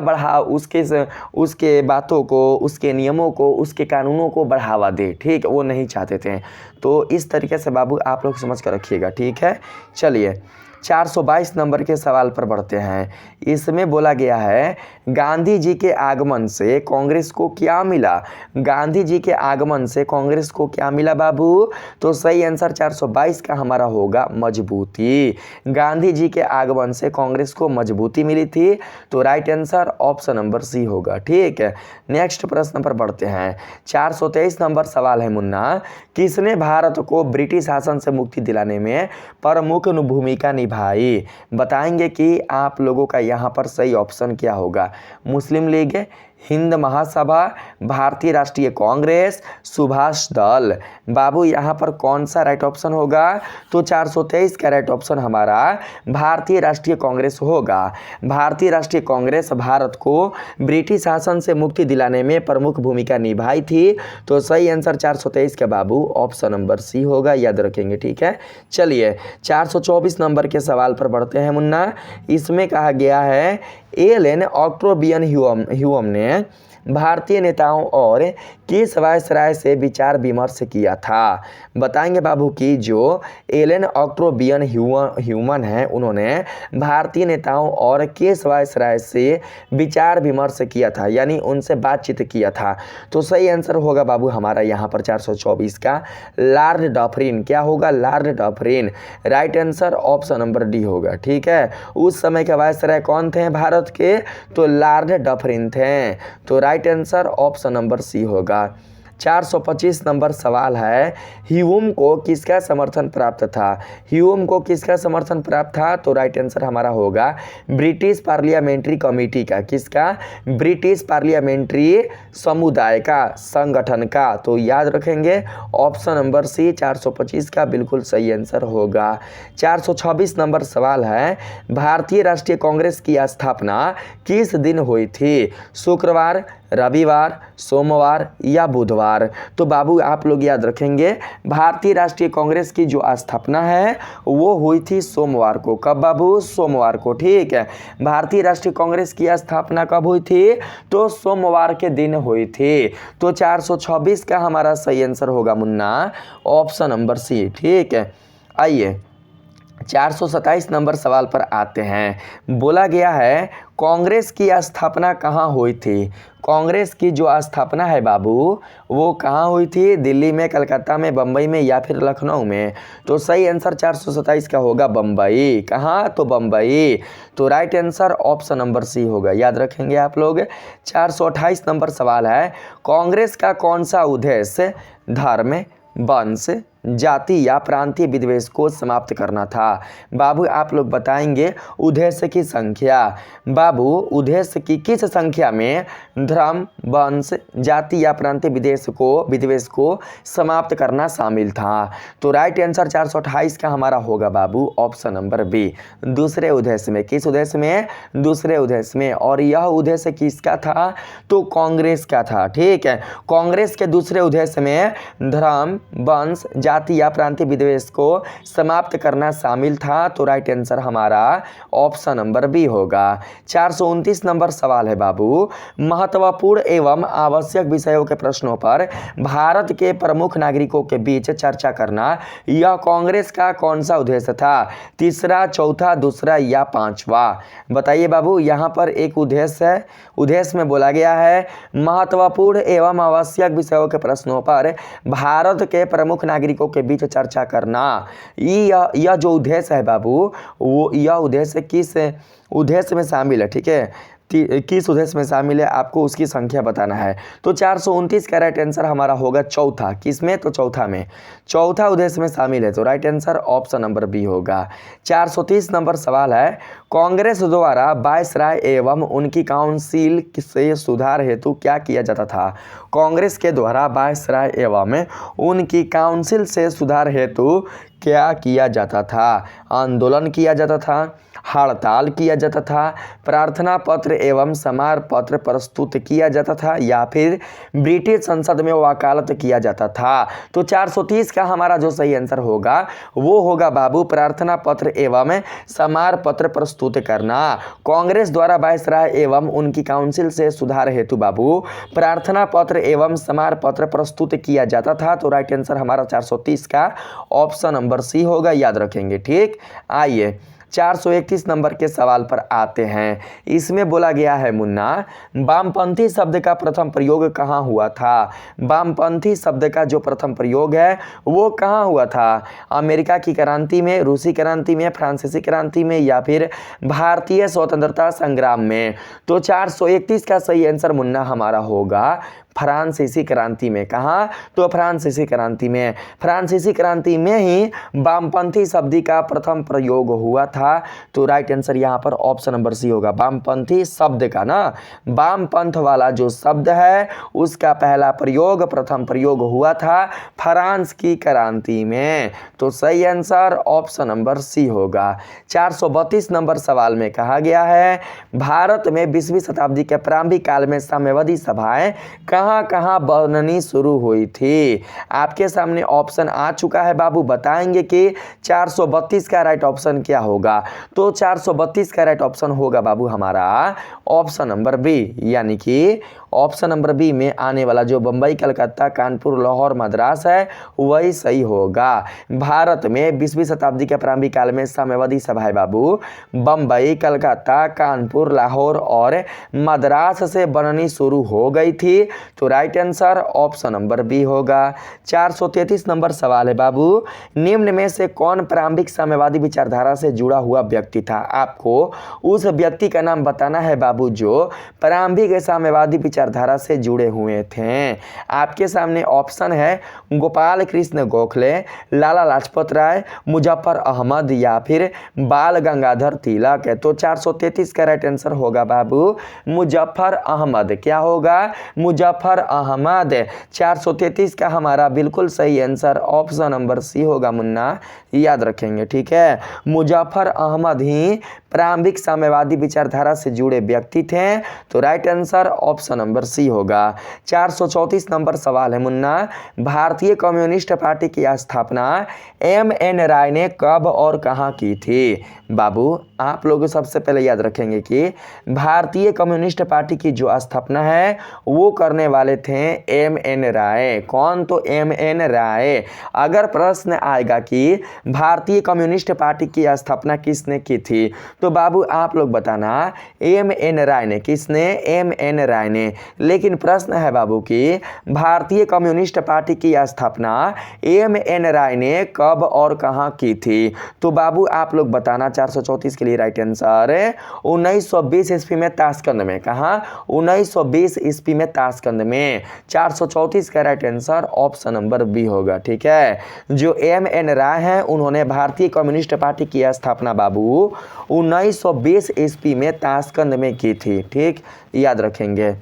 उसके बातों को, उसके नियमों को, उसके कानूनों को बढ़ावा दे। ठीक, वो नहीं चाहते थे। तो इस तरीके से बाबू आप लोग समझ कर रखिएगा। ठीक है, चलिए 422 नंबर के सवाल पर बढ़ते हैं। इसमें बोला गया है गांधी जी के आगमन से कांग्रेस को क्या मिला। गांधी जी के आगमन से कांग्रेस को क्या मिला बाबू। तो सही आंसर 422 का हमारा होगा मजबूती। गांधी जी के आगमन से कांग्रेस को मजबूती मिली थी। तो right answer option number C होगा। ठीक है, नेक्स्ट प्रश्न पर बढ़ते हैं। 423 नंबर सवाल है मुन्ना, किसने भारत को ब्रिटिश शासन से मुक्ति दिलाने में प्रमुख भूमिका भाई। बताएंगे कि आप लोगों का यहाँ पर सही ऑप्शन क्या होगा। मुस्लिम लीग, हिंद महासभा, भारतीय राष्ट्रीय कांग्रेस, सुभाष दल। बाबू यहाँ पर कौन सा राइट ऑप्शन होगा। तो 423 का राइट ऑप्शन हमारा भारतीय राष्ट्रीय कांग्रेस होगा। भारतीय राष्ट्रीय कांग्रेस भारत को ब्रिटिश शासन से मुक्ति दिलाने में प्रमुख भूमिका निभाई थी। तो सही आंसर 423 का बाबू ऑप्शन नंबर सी होगा, याद रखेंगे। ठीक है, चलिए 424 नंबर के सवाल पर बढ़ते हैं मुन्ना। इसमें कहा गया है एलेन ऑक्ट्रोबियन ह्यूम ने भारतीय नेताओं और किस वायसराय से विचार विमर्श किया था। बताएंगे बाबू कि जो एलेन ऑक्ट्रोबियन ह्यूमन है उन्होंने भारतीय नेताओं और किस वायसराय से विचार विमर्श किया था, यानी उनसे बातचीत किया था। तो सही आंसर होगा बाबू हमारा यहाँ पर 424 का लॉर्ड डफरिन। क्या होगा, Lord Dufferin. Right answer option number D होगा। ठीक है, उस समय के वायसराय कौन थे भारत के, तो लॉर्ड डफरिन थे। तो right answer option number C होगा। 425 नंबर सवाल है, ह्यूम को किसका समर्थन प्राप्त था। ह्यूम को किसका समर्थन प्राप्त था। तो राइट आंसर हमारा होगा ब्रिटिश पार्लियामेंट्री कमेटी का। किसका, ब्रिटिश पार्लियामेंट्री समुदाय का, संगठन का। तो याद रखेंगे ऑप्शन नंबर सी 425 का बिल्कुल सही आंसर होगा। 426 नंबर सवाल है, भारतीय राष्ट्रीय कांग्रेस की स्थापना किस दिन हुई थी। शुक्रवार, रविवार, सोमवार या बुधवार। तो बाबू आप लोग याद रखेंगे, भारतीय राष्ट्रीय कांग्रेस की जो स्थापना है वो हुई थी सोमवार को। कब बाबू? सोमवार को। ठीक है, भारतीय राष्ट्रीय कांग्रेस की स्थापना कब हुई थी? तो सोमवार के दिन हुई थी। तो 426 का हमारा सही आंसर होगा मुन्ना ऑप्शन नंबर सी। ठीक है, आइए 427 नंबर सवाल पर आते हैं। बोला गया है कांग्रेस की स्थापना कहाँ हुई थी? कांग्रेस की जो स्थापना है बाबू वो कहाँ हुई थी? दिल्ली में, कलकत्ता में, बम्बई में या फिर लखनऊ में? तो सही आंसर 427 का होगा बम्बई। कहाँ? तो बम्बई। तो right answer option number C होगा, याद रखेंगे आप लोग। 428 नंबर सवाल है, कांग्रेस का कौन सा उद्देश्य धर्म, वंश, जाति या प्रांतीय विद्वेष को समाप्त करना था? बाबू आप लोग बताएंगे उद्देश्य की संख्या। बाबू उद्देश्य की किस संख्या में धर्म, वंश, जाति या प्रांतीय विद्वेष को समाप्त करना शामिल था? तो राइट आंसर 428 का हमारा होगा बाबू ऑप्शन नंबर बी, दूसरे उद्देश्य में। किस उद्देश्य में? दूसरे उद्देश्य में। और यह उद्देश्य किसका था? तो कांग्रेस का था। ठीक है, कांग्रेस के दूसरे उद्देश्य में धर्म, वंश, जाति या प्रांतीय विद्वेष को समाप्त करना शामिल था। तो राइट आंसर हमारा ऑप्शन नंबर बी होगा। 429 नंबर सवाल है बाबू, महत्वपूर्ण एवं आवश्यक विषयों के प्रश्नों पर भारत के प्रमुख नागरिकों के बीच चर्चा करना यह कांग्रेस का कौन सा उद्देश्य था? तीसरा, चौथा, दूसरा या पांचवा? बताइए बाबू, यहाँ पर एक उद्देश्य है। उद्देश्य में बोला गया है महत्वपूर्ण एवं आवश्यक विषयों के प्रश्नों पर भारत के प्रमुख नागरिकों के बीच चर्चा करना। यह जो उद्देश्य है बाबू वो यह उद्देश्य किस उद्देश्य में शामिल है? ठीक है, किस उद्देश्य में शामिल है आपको उसकी संख्या बताना है। तो 429 का राइट आंसर हमारा होगा चौथा। किस में? तो चौथा में, चौथा उद्देश्य में शामिल है। तो right answer option number B होगा। 430 नंबर सवाल है, कांग्रेस द्वारा वायसराय एवं उनकी काउंसिल से सुधार हेतु क्या किया जाता था? कांग्रेस के द्वारा वायसराय एवं उनकी काउंसिल से सुधार हेतु क्या किया जाता था? आंदोलन किया जाता था, हड़ताल किया जाता था, प्रार्थना पत्र एवं समार पत्र प्रस्तुत किया जाता था या फिर ब्रिटिश संसद में वकालत किया जाता था? तो 430 का हमारा जो सही आंसर होगा वो होगा बाबू प्रार्थना पत्र एवं समार पत्र प्रस्तुत करना। कांग्रेस द्वारा वायसराय एवं उनकी काउंसिल से सुधार हेतु बाबू प्रार्थना पत्र एवं समार पत्र प्रस्तुत किया जाता था। तो राइट आंसर हमारा 430 का ऑप्शन नंबर सी होगा, याद रखेंगे। ठीक, आइए 431 नंबर के सवाल पर आते हैं। इसमें बोला गया है मुन्ना, वामपंथी शब्द का प्रथम प्रयोग कहाँ हुआ था? वामपंथी शब्द का जो प्रथम प्रयोग है वो कहाँ हुआ था? अमेरिका की क्रांति में, रूसी क्रांति में, फ्रांसीसी क्रांति में या फिर भारतीय स्वतंत्रता संग्राम में? तो 431 का सही आंसर मुन्ना हमारा होगा फ्रांसीसी क्रांति में। कहाँ? तो फ्रांसीसी क्रांति में। फ्रांसीसी क्रांति में ही वामपंथी शब्द का प्रथम प्रयोग हुआ था। तो राइट आंसर यहाँ पर ऑप्शन नंबर सी होगा। वामपंथी शब्द का ना, वामपंथ वाला जो शब्द है उसका पहला प्रयोग, प्रथम प्रयोग हुआ था फ्रांस की क्रांति में। तो सही आंसर ऑप्शन नंबर सी होगा। 432 नंबर सवाल में कहा गया है, भारत में 20वीं शताब्दी के प्रारंभिक काल में साम्यवादी सभाएं कहाँ बननी शुरू हुई थी? आपके सामने ऑप्शन आ चुका है बाबू, बताएंगे कि 432 का राइट ऑप्शन क्या होगा? तो 432 का राइट ऑप्शन होगा बाबू हमारा ऑप्शन नंबर बी, यानी कि ऑप्शन नंबर बी में आने वाला जो बम्बई, कलकत्ता, कानपुर, लाहौर, मद्रास है वही सही होगा। भारत में 20वीं शताब्दी के प्रारंभिक काल में साम्यवादी सभाएं बाबू बम्बई, कलकत्ता, कानपुर, लाहौर और मद्रास से बननी शुरू हो गई थी। तो right answer option number B होगा। 433 नंबर सवाल है बाबू, निम्न में से कौन प्रारंभिक साम्यवादी विचारधारा से जुड़ा हुआ व्यक्ति था? आपको उस व्यक्ति का नाम बताना है बाबू जो प्रारंभिक साम्यवादी विचारधारा से जुड़े हुए थे। आपके सामने ऑप्शन है गोपाल कृष्ण गोखले, लाला लाजपत राय, मुजफ्फर अहमद या फिर बाल गंगाधर तिलक है। तो 433 का राइट आंसर होगा बाबू मुजफ्फर अहमद। क्या होगा? मुजफ्फर अहमद। 433 का हमारा बिल्कुल सही आंसर ऑप्शन नंबर सी होगा मुन्ना याद रखेंगे, ठीक है। मुजफ्फर अहमद ही प्रारंभिक साम्यवादी विचारधारा से जुड़े व्यक्ति थे, तो right answer option number C होगा। 434 नंबर सवाल है मुन्ना, भारतीय कम्युनिस्ट पार्टी की स्थापना एम.एन. राय ने कब और कहां की थी? बाबू आप लोग सबसे पहले याद रखेंगे कि भारतीय कम्युनिस्ट पार्टी की जो स्थापना है वो करने वाले थे एम.एन. राय। कौन? तो एम.एन. राय। अगर प्रश्न आएगा कि भारतीय कम्युनिस्ट पार्टी की स्थापना किसने की थी, तो बाबू आप लोग बताना एम.एन. राय ने। किसने? एम.एन. राय ने। लेकिन प्रश्न है बाबू कि भारतीय कम्युनिस्ट पार्टी की स्थापना एम.एन. राय ने कब और कहां की थी? तो बाबू आप लोग बताना 434 के लिए राइट आंसर 1920 ईस्वी में ताशकंद में। कहां? 1920 ईस्वी में ताशकंद में। 434 का right answer option number B होगा, ठीक है। जो एम.एन. राय हैं उन्होंने भारतीय कम्युनिस्ट पार्टी की स्थापना बाबू 1920 ईस्वी में ताशकंद में की थी, ठीक, याद रखेंगे।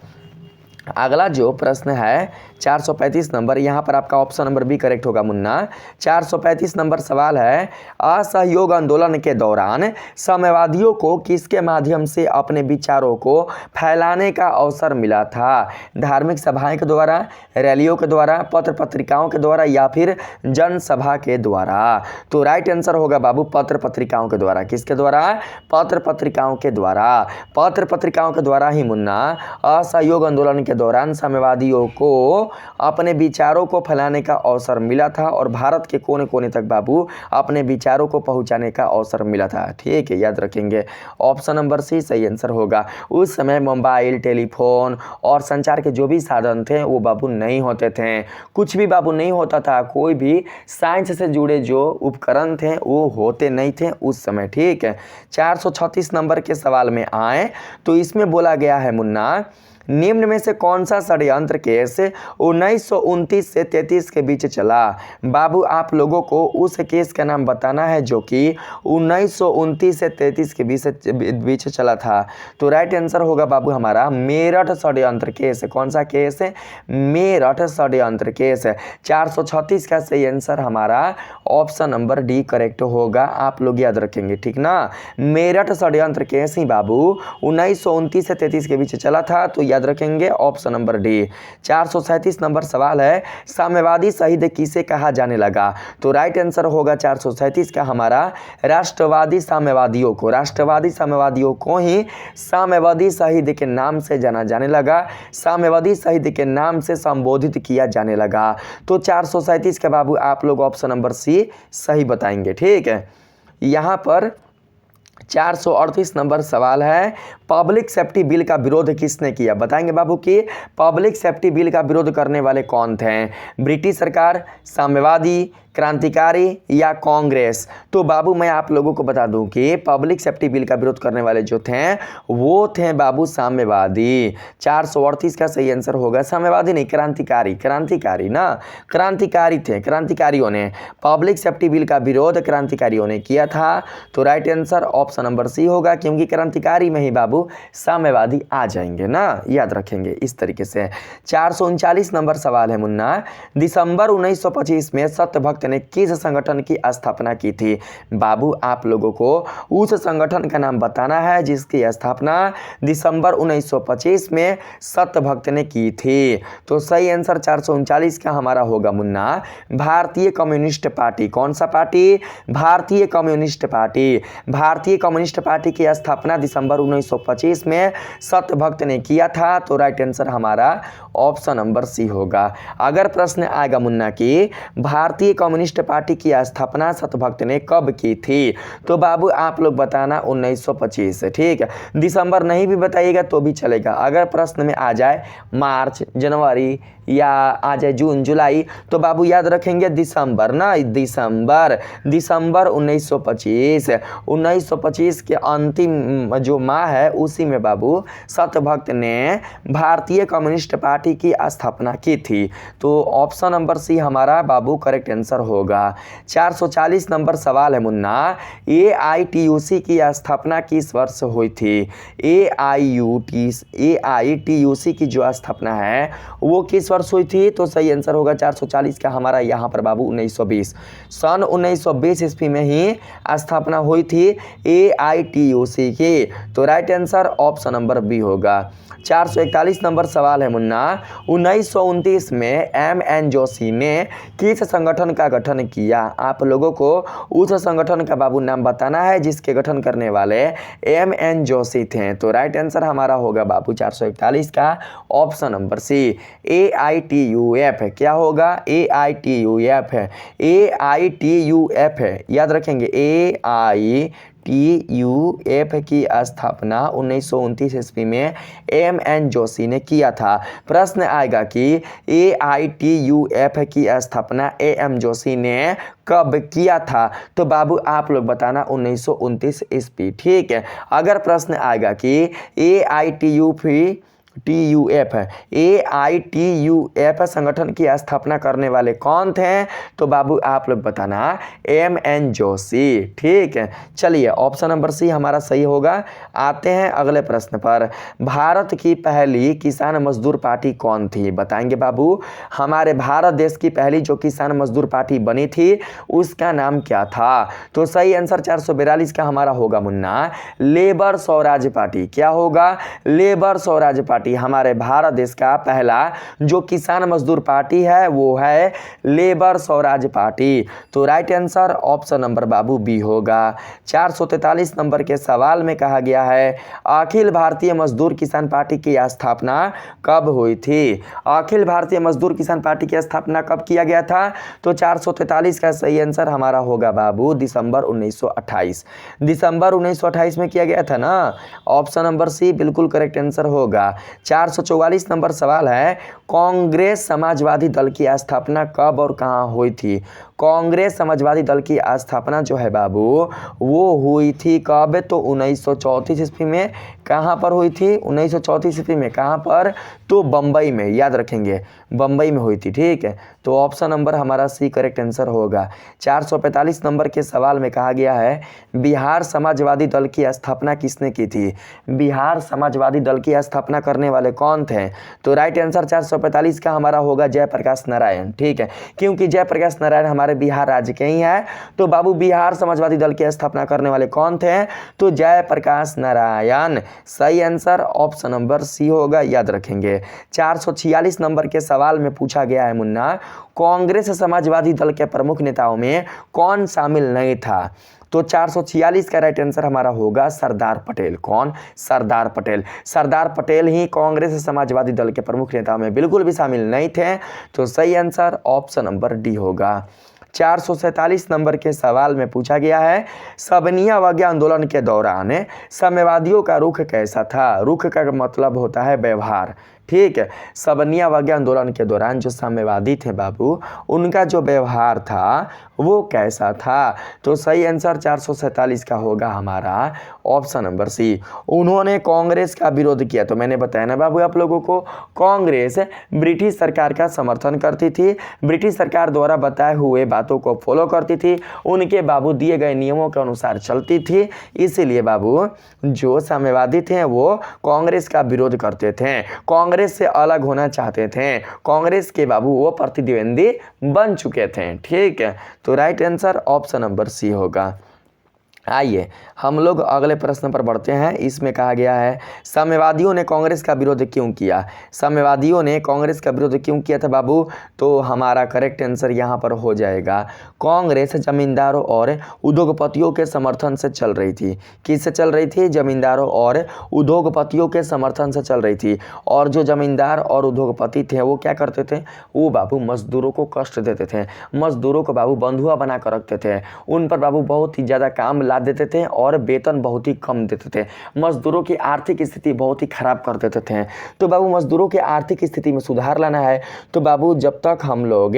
अगला जो प्रश्न है 435 नंबर, यहाँ पर आपका ऑप्शन नंबर बी करेक्ट होगा मुन्ना। 435 नंबर सवाल है, असहयोग आंदोलन के दौरान साम्यवादियों को किसके माध्यम से अपने विचारों को फैलाने का अवसर मिला था? धार्मिक सभाएं के द्वारा, रैलियों के द्वारा, पत्र पत्रिकाओं के द्वारा या फिर जनसभा के द्वारा? तो राइट आंसर होगा बाबू पत्र पत्रिकाओं के द्वारा। किसके द्वारा? पत्र पत्रिकाओं के द्वारा। पत्र पत्रिकाओं के द्वारा ही मुन्ना असहयोग आंदोलन के दौरान साम्यवादियों को अपने विचारों को फैलाने का अवसर मिला था और भारत के कोने कोने तक बाबू अपने विचारों को पहुंचाने का अवसर मिला था, ठीक है, याद रखेंगे। ऑप्शन नंबर सी सही आंसर होगा। उस समय मोबाइल, टेलीफोन और संचार के जो भी साधन थे वो बाबू नहीं होते थे, कुछ भी बाबू नहीं होता था, कोई भी साइंस से जुड़े जो उपकरण थे वो होते नहीं थे उस समय, ठीक है। 436 नंबर के सवाल में आए तो इसमें बोला गया है मुन्ना, निम्न में से कौन सा षड्यंत्र केस 1929 से 33 के बीच चला? बाबू आप लोगों को उस केस का नाम बताना है जो कि 1929 से 33 के बीच चला था। तो राइट आंसर होगा बाबू हमारा मेरठ षड्यंत्र केस। कौन सा केस है? मेरठ षड्यंत्र केस। 436 का सही आंसर हमारा ऑप्शन नंबर डी करेक्ट होगा, आप लोग याद रखेंगे, ठीक ना। मेरठ षड्यंत्र केस ही बाबू 1929 से 33 के बीच चला था, तो याद रखेंगे ऑप्शन नंबर डी। 437 नंबर सवाल है, साम्यवादी शहीद किसे कहा जाने लगा? तो राइट आंसर होगा 437 का हमारा राष्ट्रवादी साम्यवादियों को। राष्ट्रवादी साम्यवादियों को ही साम्यवादी शहीद के नाम से जाना जाने लगा, साम्यवादी शहीद के नाम से संबोधित किया जाने लगा। तो 437 का बाबू आप लोग ऑप्शन नंबर सी सही बताएंगे, ठीक है। यहाँ पर 438 नंबर सवाल है, पब्लिक सेफ्टी बिल का विरोध किसने किया? बताएंगे बाबू कि पब्लिक सेफ्टी बिल का विरोध करने वाले कौन थे? ब्रिटिश सरकार, साम्यवादी, क्रांतिकारी या कांग्रेस? तो बाबू मैं आप लोगों को बता दूं कि पब्लिक सेफ्टी बिल का विरोध करने वाले जो थे वो थे बाबू साम्यवादी। 438 का सही आंसर होगा साम्यवादी नहीं, क्रांतिकारी। क्रांतिकारी ना, क्रांतिकारी थे। क्रांतिकारियों ने पब्लिक सेफ्टी बिल का विरोध क्रांतिकारियों ने किया था, तो right answer option number C होगा, क्योंकि क्रांतिकारी में ही बाबू साम्यवादी आ जाएंगे ना, याद रखेंगे इस तरीके से। 439 नंबर सवाल है मुन्ना, दिसंबर 1925 में सत्यभक्त ने किस संगठन की स्थापना की थी? बाबू आप लोगों को उस संगठन का नाम बताना है जिसकी स्थापना दिसंबर 1925 में सत्यभक्त ने की थी। तो सही आंसर 439 का हमारा होगा मुन्ना भारतीय कम्युनिस्ट पार्टी। कौन सा पार्टी? भारतीय कम्युनिस्ट पार्टी। भारतीय कम्युनिस्ट पार्टी की स्थापना दिसंबर 1925 में सत्यभक्त ने किया था, तो राइट आंसर हमारा ऑप्शन नंबर सी होगा। अगर प्रश्न आएगा मुन्ना कि भारतीय कम्युनिस्ट पार्टी की स्थापना सत्यभक्त ने कब की थी, तो बाबू आप लोग बताना 1925, ठीक है। दिसंबर नहीं भी बताइएगा तो भी चलेगा। अगर प्रश्न में आ जाए मार्च, जनवरी या आ जाए जून, जुलाई, तो बाबू याद रखेंगे दिसंबर ना, दिसंबर 1925। 1925 के अंतिम जो माह है उसी में बाबू सत्यभक्त ने भारतीय कम्युनिस्ट पार्टी की स्थापना की थी। तो ऑप्शन नंबर सी हमारा बाबू करेक्ट आंसर होगा। 440 नंबर सवाल है मुन्ना, AITUC की स्थापना किस वर्ष हुई थी? AITUC की जो स्थापना है वो किस वर्ष हुई थी? तो सही आंसर होगा 440 का हमारा यहाँ पर बाबू 1920, सन 1920 ईस्वी में ही स्थापना हुई थी AITUC की। तो right answer option number B होगा। 441 नंबर सवाल है मुन्ना, 1929 में MN जोशी ने किस संगठन का गठन किया? आप लोगों को उस संगठन का बाबू नाम बताना है जिसके गठन करने वाले MN जोशी थे। तो राइट आंसर हमारा होगा बाबू 441 का ऑप्शन नंबर सी, AITUF। क्या होगा? AITUF है, AITUF है, याद रखेंगे। AITUF की स्थापना 1929 ईस्वी में MN जोशी ने किया था। प्रश्न आएगा कि AITUF की स्थापना AM जोशी ने कब किया था? तो बाबू आप लोग बताना 1929 ईस्वी। ठीक है। अगर प्रश्न आएगा कि AITUF संगठन की स्थापना करने वाले कौन थे? तो बाबू आप लोग बताना MN जोशी। ठीक है, चलिए ऑप्शन नंबर सी हमारा सही होगा। आते हैं अगले प्रश्न पर। भारत की पहली किसान मजदूर पार्टी कौन थी? बताएंगे बाबू। हमारे भारत देश की पहली जो किसान मजदूर पार्टी बनी थी उसका नाम क्या था? तो सही आंसर 442 का हमारा होगा मुन्ना, लेबर स्वराज पार्टी। क्या होगा? Labour Swaraj party. हमारे भारत देश का पहला जो किसान मजदूर पार्टी है वो है लेबर स्वराज पार्टी। तो राइट आंसर ऑप्शन नंबर बाबू बी होगा। 443 नंबर के सवाल में कहा गया है, अखिल भारतीय मजदूर किसान पार्टी की स्थापना कब हुई थी? अखिल भारतीय मजदूर किसान पार्टी की स्थापना कब किया गया था? तो 443 का सही आंसर हमारा होगा बाबू दिसंबर 1928। दिसंबर 1928 में किया गया था ना। ऑप्शन नंबर सी बिल्कुल करेक्ट आंसर होगा। 444 नंबर सवाल है, कांग्रेस समाजवादी दल की स्थापना कब और कहां हुई थी? कांग्रेस समाजवादी दल की स्थापना जो है बाबू वो हुई थी कब? तो 1934 ईस्वी में। कहां पर हुई थी? 1934 ईस्वी में। कहां पर? तो बंबई में, याद रखेंगे, बंबई में हुई थी। ठीक है, तो ऑप्शन नंबर हमारा सी करेक्ट आंसर होगा। 445 नंबर के सवाल में कहा गया है, बिहार समाजवादी दल की स्थापना किसने की थी? बिहार समाजवादी दल की स्थापना करने वाले कौन थे? तो राइट आंसर 445 का हमारा होगा जयप्रकाश नारायण। ठीक है, क्योंकि जयप्रकाश नारायण हमारे बिहार राज्य के ही हैं। तो बाबू बिहार समाजवादी दल की स्थापना करने वाले कौन थे? तो जयप्रकाश नारायण। सही आंसर ऑप्शन नंबर सी होगा, याद रखेंगे। 446 नंबर के सवाल में पूछा गया है मुन्ना, कांग्रेस समाजवादी दल के प्रमुख नेताओं में कौन शामिल नहीं था? तो 446 का राइट आंसर हमारा होगा सरदार पटेल। कौन? सरदार पटेल। सरदार पटेल ही कांग्रेस समाजवादी दल के प्रमुख नेताओं में बिल्कुल भी शामिल नहीं थे। तो सही आंसर ऑप्शन नंबर डी होगा। 447 नंबर के सवाल में पूछा गया है, सबनिया अवज्ञा आंदोलन के दौरान साम्यवादियों का रुख कैसा था? रुख का मतलब होता है व्यवहार। ठीक है, सबनिया अवज्ञा आंदोलन के दौरान जो साम्यवादी थे बाबू उनका जो व्यवहार था वो कैसा था? तो सही आंसर 447 का होगा हमारा ऑप्शन नंबर सी। उन्होंने कांग्रेस का विरोध किया। तो मैंने बताया ना बाबू आप लोगों को, कांग्रेस ब्रिटिश सरकार का समर्थन करती थी, ब्रिटिश सरकार द्वारा बताए हुए बातों को फॉलो करती थी, उनके बाबू दिए गए नियमों के अनुसार चलती थी। इसीलिए बाबू जो साम्यवादी थे वो कांग्रेस का विरोध करते थे, कांग्रेस से अलग होना चाहते थे, कांग्रेस के बाबू वो प्रतिद्वंदी बन चुके थे। ठीक है, तो right answer option number C होगा। आइए हम लोग अगले प्रश्न पर बढ़ते हैं। इसमें कहा गया है, साम्यवादियों ने कांग्रेस का विरोध क्यों किया? साम्यवादियों ने कांग्रेस का विरोध क्यों किया था बाबू? तो हमारा करेक्ट आंसर यहाँ पर हो जाएगा, कांग्रेस जमींदारों और उद्योगपतियों के समर्थन से चल रही थी। किससे चल रही थी? जमींदारों और उद्योगपतियों के समर्थन से चल रही थी। और जो जमींदार और उद्योगपति थे वो क्या करते थे? वो बाबू मजदूरों को कष्ट देते थे, मजदूरों को बाबू बंधुआ बना कर रखते थे, उन पर बाबू बहुत ही ज़्यादा काम देते थे और वेतन बहुत ही कम देते थे, मजदूरों की आर्थिक स्थिति बहुत ही खराब कर देते थे। तो बाबू मजदूरों की आर्थिक स्थिति में सुधार लाना है तो बाबू जब तक हम लोग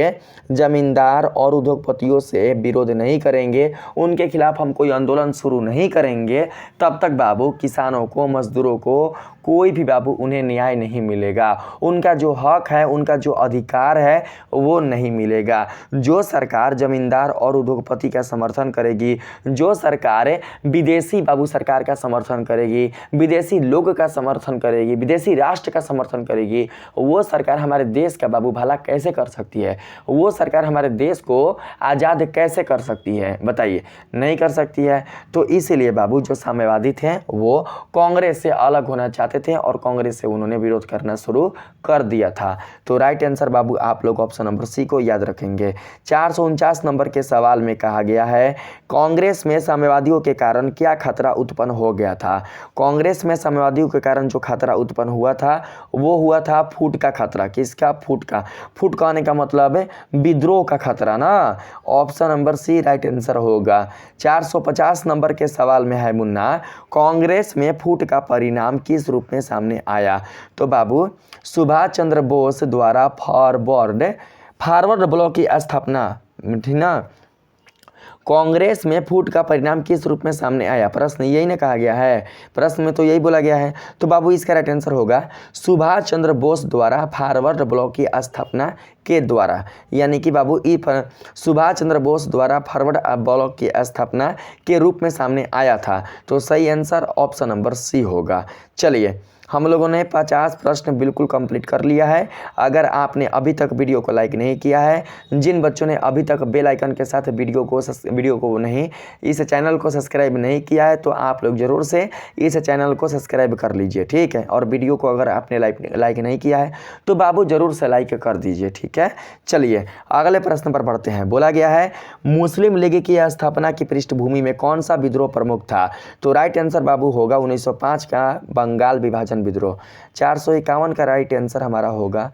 जमींदार और उद्योगपतियों से विरोध नहीं करेंगे, उनके खिलाफ हम कोई आंदोलन शुरू नहीं करेंगे, तब तक बाबू किसानों को, मजदूरों को कोई भी बाबू उन्हें न्याय नहीं मिलेगा, उनका जो हक है, उनका जो अधिकार है वो नहीं मिलेगा। जो सरकार जमींदार और उद्योगपति का समर्थन करेगी, जो सरकार विदेशी बाबू सरकार का समर्थन करेगी, विदेशी लोग का समर्थन करेगी, विदेशी राष्ट्र का समर्थन करेगी, वो सरकार हमारे देश का बाबू भला कैसे कर सकती है? वो सरकार हमारे देश को आज़ाद कैसे कर सकती है? बताइए, नहीं कर सकती है। तो इसीलिए बाबू जो साम्यवादी थे वो कांग्रेस से अलग होना चाहते थे और कांग्रेस से उन्होंने विरोध करना शुरू कर दिया था। तो राइट आंसर बाबू आप लोग ऑप्शन नंबर सी को याद रखेंगे। 449 नंबर के सवाल में कहा गया है, कांग्रेस में साम्यवादियों के कारण क्या खतरा उत्पन्न हो गया था? कांग्रेस में साम्यवादियों के कारण जो खतरा उत्पन्न हुआ था वो हुआ था फूट का खतरा। किसका? फूट का। फूट का आने का मतलब है विद्रोह का खतरा ना। Option number C right answer होगा। 450 नंबर के सवाल में है मुन्ना, कांग्रेस में फूट का परिणाम किस रूप में सामने आया? तो बाबू सुभाष चंद्र बोस द्वारा फॉरवर्ड ब्लॉक की स्थापना, ठीक ना। कांग्रेस में फूट का परिणाम किस रूप में सामने आया? प्रश्न यही ना कहा गया है, प्रश्न में तो यही बोला गया है। तो बाबू इसका राइट आंसर होगा सुभाष चंद्र बोस द्वारा फॉरवर्ड ब्लॉक की स्थापना के द्वारा, यानी कि बाबू सुभाष चंद्र बोस द्वारा फॉरवर्ड ब्लॉक की स्थापना के रूप में सामने आया था। तो सही आंसर ऑप्शन नंबर सी होगा। चलिए, हम लोगों ने 50 प्रश्न बिल्कुल कंप्लीट कर लिया है। अगर आपने अभी तक वीडियो को लाइक नहीं किया है, जिन बच्चों ने अभी तक बेल आइकन के साथ वीडियो को नहीं, इस चैनल को सब्सक्राइब नहीं किया है, तो आप लोग ज़रूर से इस चैनल को सब्सक्राइब कर लीजिए, ठीक है। और वीडियो को अगर आपने लाइक नहीं किया है तो बाबू ज़रूर से लाइक कर दीजिए, ठीक है। चलिए अगले प्रश्न पर बढ़ते हैं। बोला गया है मुस्लिम लीग की स्थापना की पृष्ठभूमि में कौन सा विद्रोह प्रमुख था? तो राइट आंसर बाबू होगा 1905 का बंगाल विभाजन विद्रोह। 451 का राइट आंसर हमारा होगा,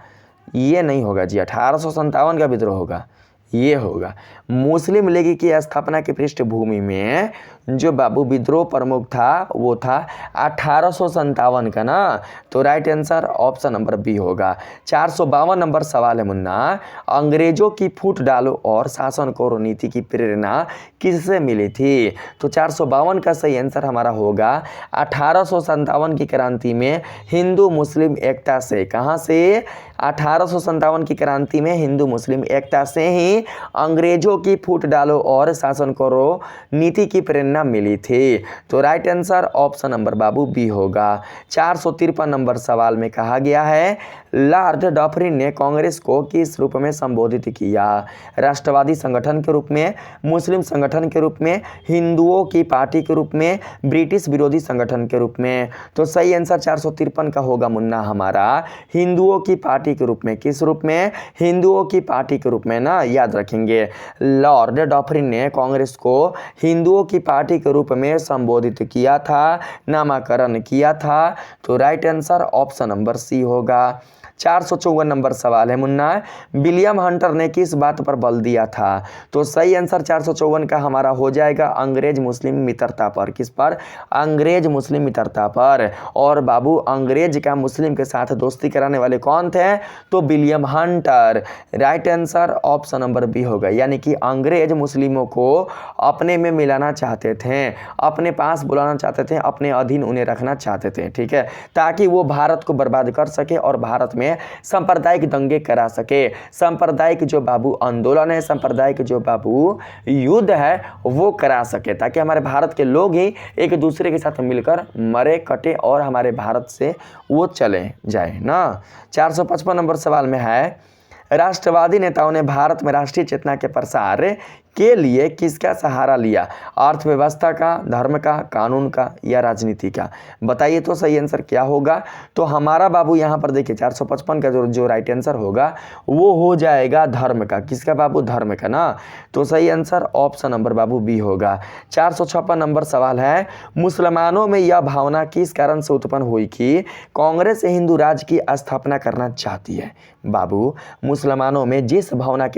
ये नहीं होगा जी, 1857 का विद्रोह होगा, ये होगा। मुस्लिम लीग की स्थापना की पृष्ठभूमि में जो बाबू विद्रोह प्रमुख था वो था 1857 का ना। तो right answer option number B होगा। 452 नंबर सवाल है मुन्ना, अंग्रेजों की फूट डालो और शासन करो नीति की प्रेरणा किससे मिली थी? तो 452 का सही आंसर हमारा होगा 1857 की क्रांति में हिंदू मुस्लिम एकता से। कहाँ से? 1857 की क्रांति में हिंदू मुस्लिम एकता से ही अंग्रेजों की फूट डालो और शासन करो नीति की प्रेरणा मिली थी। तो राइट आंसर ऑप्शन नंबर बाबू बी होगा। 453 नंबर सवाल में कहा गया है लॉर्ड डफरिन ने कांग्रेस को किस रूप में संबोधित किया? राष्ट्रवादी संगठन के रूप में, मुस्लिम संगठन के रूप में, हिंदुओं की पार्टी के रूप में, ब्रिटिश विरोधी संगठन के रूप में? तो सही आंसर 453 का होगा मुन्ना हमारा हिंदुओं की पार्टी के रूप में। किस रूप में? हिंदुओं की पार्टी के रूप में ना, याद रखेंगे। लॉर्ड डफरिन ने कांग्रेस को हिंदुओं की पार्टी के रूप में संबोधित किया था, नामकरण किया था। तो right answer option number C होगा। 454 नंबर सवाल है मुन्ना, विलियम हंटर ने किस बात पर बल दिया था? तो सही आंसर 454 का हमारा हो जाएगा अंग्रेज मुस्लिम मित्रता पर। किस पर? अंग्रेज मुस्लिम मित्रता पर। और बाबू अंग्रेज का मुस्लिम के साथ दोस्ती कराने वाले कौन थे? तो William Hunter. Right answer option number B होगा, यानी कि अंग्रेज मुस्लिमों को अपने में मिलाना चाहते थे, अपने पास बुलाना चाहते थे, अपने अधीन उन्हें रखना चाहते थे, ठीक है, ताकि वो भारत को बर्बाद कर सके और भारत में सांप्रदायिक दंगे करा सके। सांप्रदायिक जो बाबू आंदोलन है, सांप्रदायिक जो बाबू युद्ध है वो करा सके, ताकि हमारे भारत के लोग ही एक दूसरे के साथ मिलकर मरे कटे और हमारे भारत से वो चले जाए ना। 455 नंबर सवाल में है राष्ट्रवादी नेताओं ने भारत में राष्ट्रीय चेतना के प्रसार के लिए किसका सहारा लिया? अर्थव्यवस्था का, धर्म का, कानून का या राजनीति का? बताइए तो सही आंसर क्या होगा? तो हमारा बाबू यहाँ पर देखिए 455 का जो राइट आंसर होगा वो हो जाएगा धर्म का। किसका बाबू? धर्म का ना। तो सही आंसर ऑप्शन नंबर बाबू बी होगा। 456 नंबर सवाल है मुसलमानों में यह भावना किस कारण से उत्पन्न हुई कि कांग्रेस हिंदू राज्य की स्थापना करना चाहती है? बाबू मुसलमानों में जिस भावना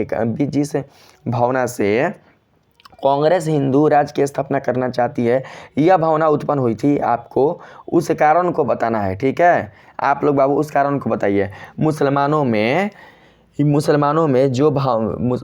से कांग्रेस हिंदू राज्य की स्थापना करना चाहती है, यह भावना उत्पन्न हुई थी, आपको उस कारण को बताना है, ठीक है। आप लोग बाबू उस कारण को बताइए। मुसलमानों में मुसलमानों में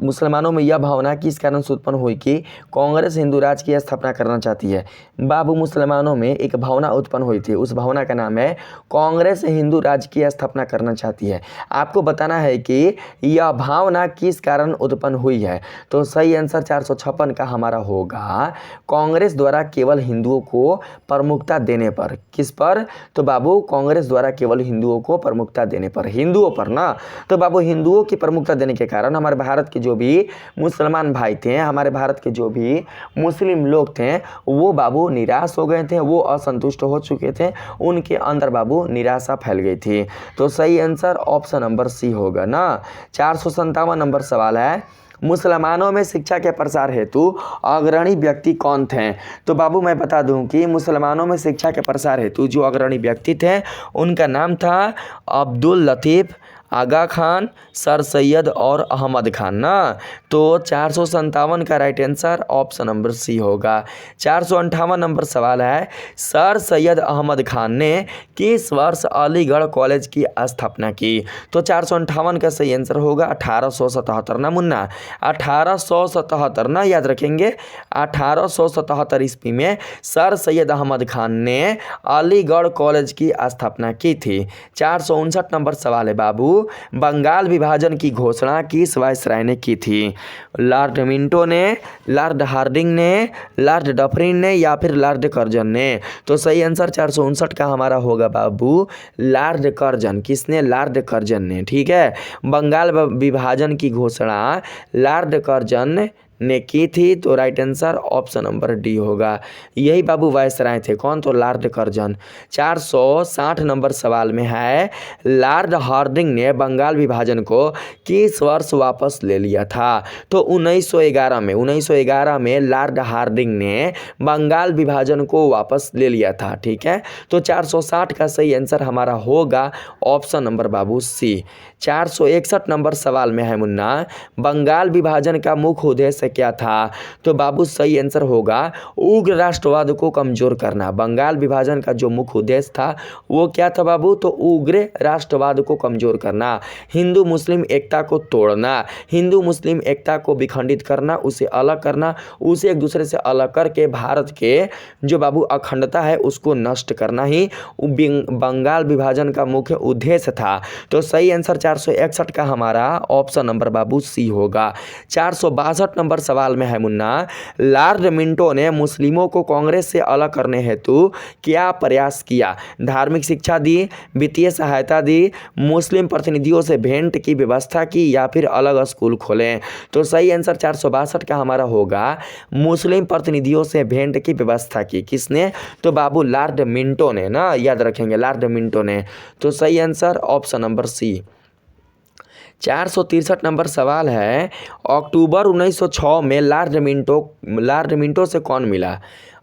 मुसलमानों में यह भावना किस कारण से उत्पन्न हुई कि कांग्रेस हिंदू राज की स्थापना करना चाहती है। बाबू, मुसलमानों में एक भावना उत्पन्न हुई थी, उस भावना का नाम है कांग्रेस हिंदू राज की स्थापना करना चाहती है। आपको बताना है कि यह भावना किस कारण उत्पन्न हुई है। तो सही आंसर 456 का हमारा होगा कांग्रेस द्वारा केवल हिंदुओं को प्रमुखता देने पर। किस पर? तो बाबू कांग्रेस द्वारा केवल हिंदुओं को प्रमुखता देने पर, हिंदुओं पर ना। तो बाबू हिंदुओं की प्रमुखता देने के कारण हमारे भारत के जो भी मुसलमान भाई थे, हमारे भारत के जो भी मुस्लिम लोग थे, वो बाबू निराश हो गए थे, वो असंतुष्ट हो चुके थे, उनके अंदर बाबू निराशा फैल गई थी। तो सही आंसर ऑप्शन नंबर सी होगा ना। 457 नंबर सवाल है, मुसलमानों में शिक्षा के प्रसार हेतु अग्रणी व्यक्ति कौन थे। तो बाबू मैं बता दूं कि मुसलमानों में शिक्षा के प्रसार हेतु जो अग्रणी व्यक्ति थे उनका नाम था अब्दुल लतीफ़, आगा खान, सर सैयद और अहमद खान ना। तो 457 का right answer option number C होगा। 458 नंबर सवाल है, सर सैयद अहमद खान ने किस वर्ष अलीगढ़ कॉलेज की स्थापना की। तो 458 का सही आंसर होगा 1877 ना मुन्ना, 1877 ना, याद रखेंगे। 1877 ईस्वी में सर सैयद अहमद खान ने अलीगढ़ कॉलेज की स्थापना की थी। 459 नंबर सवाल है बाबू, बंगाल विभाजन की घोषणा किस वायसराय ने की थी। लॉर्ड मिंटो ने, लॉर्ड हार्डिंग ने, लॉर्ड डफरिन ने या फिर लॉर्ड कर्जन ने। तो सही आंसर 459 का हमारा होगा बाबू लॉर्ड कर्जन। किसने? लॉर्ड कर्जन ने। ठीक है, बंगाल विभाजन की घोषणा लॉर्ड कर्जन ने की थी। तो right answer option number D होगा। यही बाबू वायसराय थे, कौन? तो लॉर्ड कर्जन। 460 नंबर सवाल में है, लॉर्ड हार्डिंग ने बंगाल विभाजन को किस वर्ष वापस ले लिया था। तो 1911 में लॉर्ड हार्डिंग ने बंगाल विभाजन को वापस ले लिया था। ठीक है, तो 460 का सही आंसर हमारा होगा ऑप्शन नंबर बाबू सी। 461 नंबर सवाल में है मुन्ना, बंगाल विभाजन का मुख्य उद्देश्य क्या था। तो बाबू सही आंसर होगा उग्र राष्ट्रवाद को कमजोर करना। बंगाल विभाजन का जो मुख्य उद्देश्य था वो क्या था बाबू? तो उग्र राष्ट्रवाद को कमजोर करना, हिंदू मुस्लिम एकता को तोड़ना, हिंदू मुस्लिम एकता को विखंडित करना, उसे अलग करना, उसे एक दूसरे से अलग करके भारत के जो बाबू अखंडता है उसको नष्ट करना ही बंगाल विभाजन का मुख्य उद्देश्य था। तो सही आंसर 461 का हमारा ऑप्शन नंबर बाबू सी होगा। 462 नंबर सवाल में है मुन्ना, लॉर्ड मिंटो ने मुस्लिमों को कांग्रेस से अलग करने हेतु क्या प्रयास किया। धार्मिक शिक्षा दी, वित्तीय सहायता दी, मुस्लिम प्रतिनिधियों से भेंट की व्यवस्था की या फिर अलग स्कूल खोले। तो सही आंसर 462 का हमारा होगा मुस्लिम प्रतिनिधियों से भेंट की व्यवस्था की। किसने? तो बाबू लॉर्ड मिंटो ने ना, याद रखेंगे लॉर्ड मिंटो ने। तो सही answer option number C. 463 number सवाल है, अक्टूबर 1906 में लॉर्ड मिंटो से कौन मिला।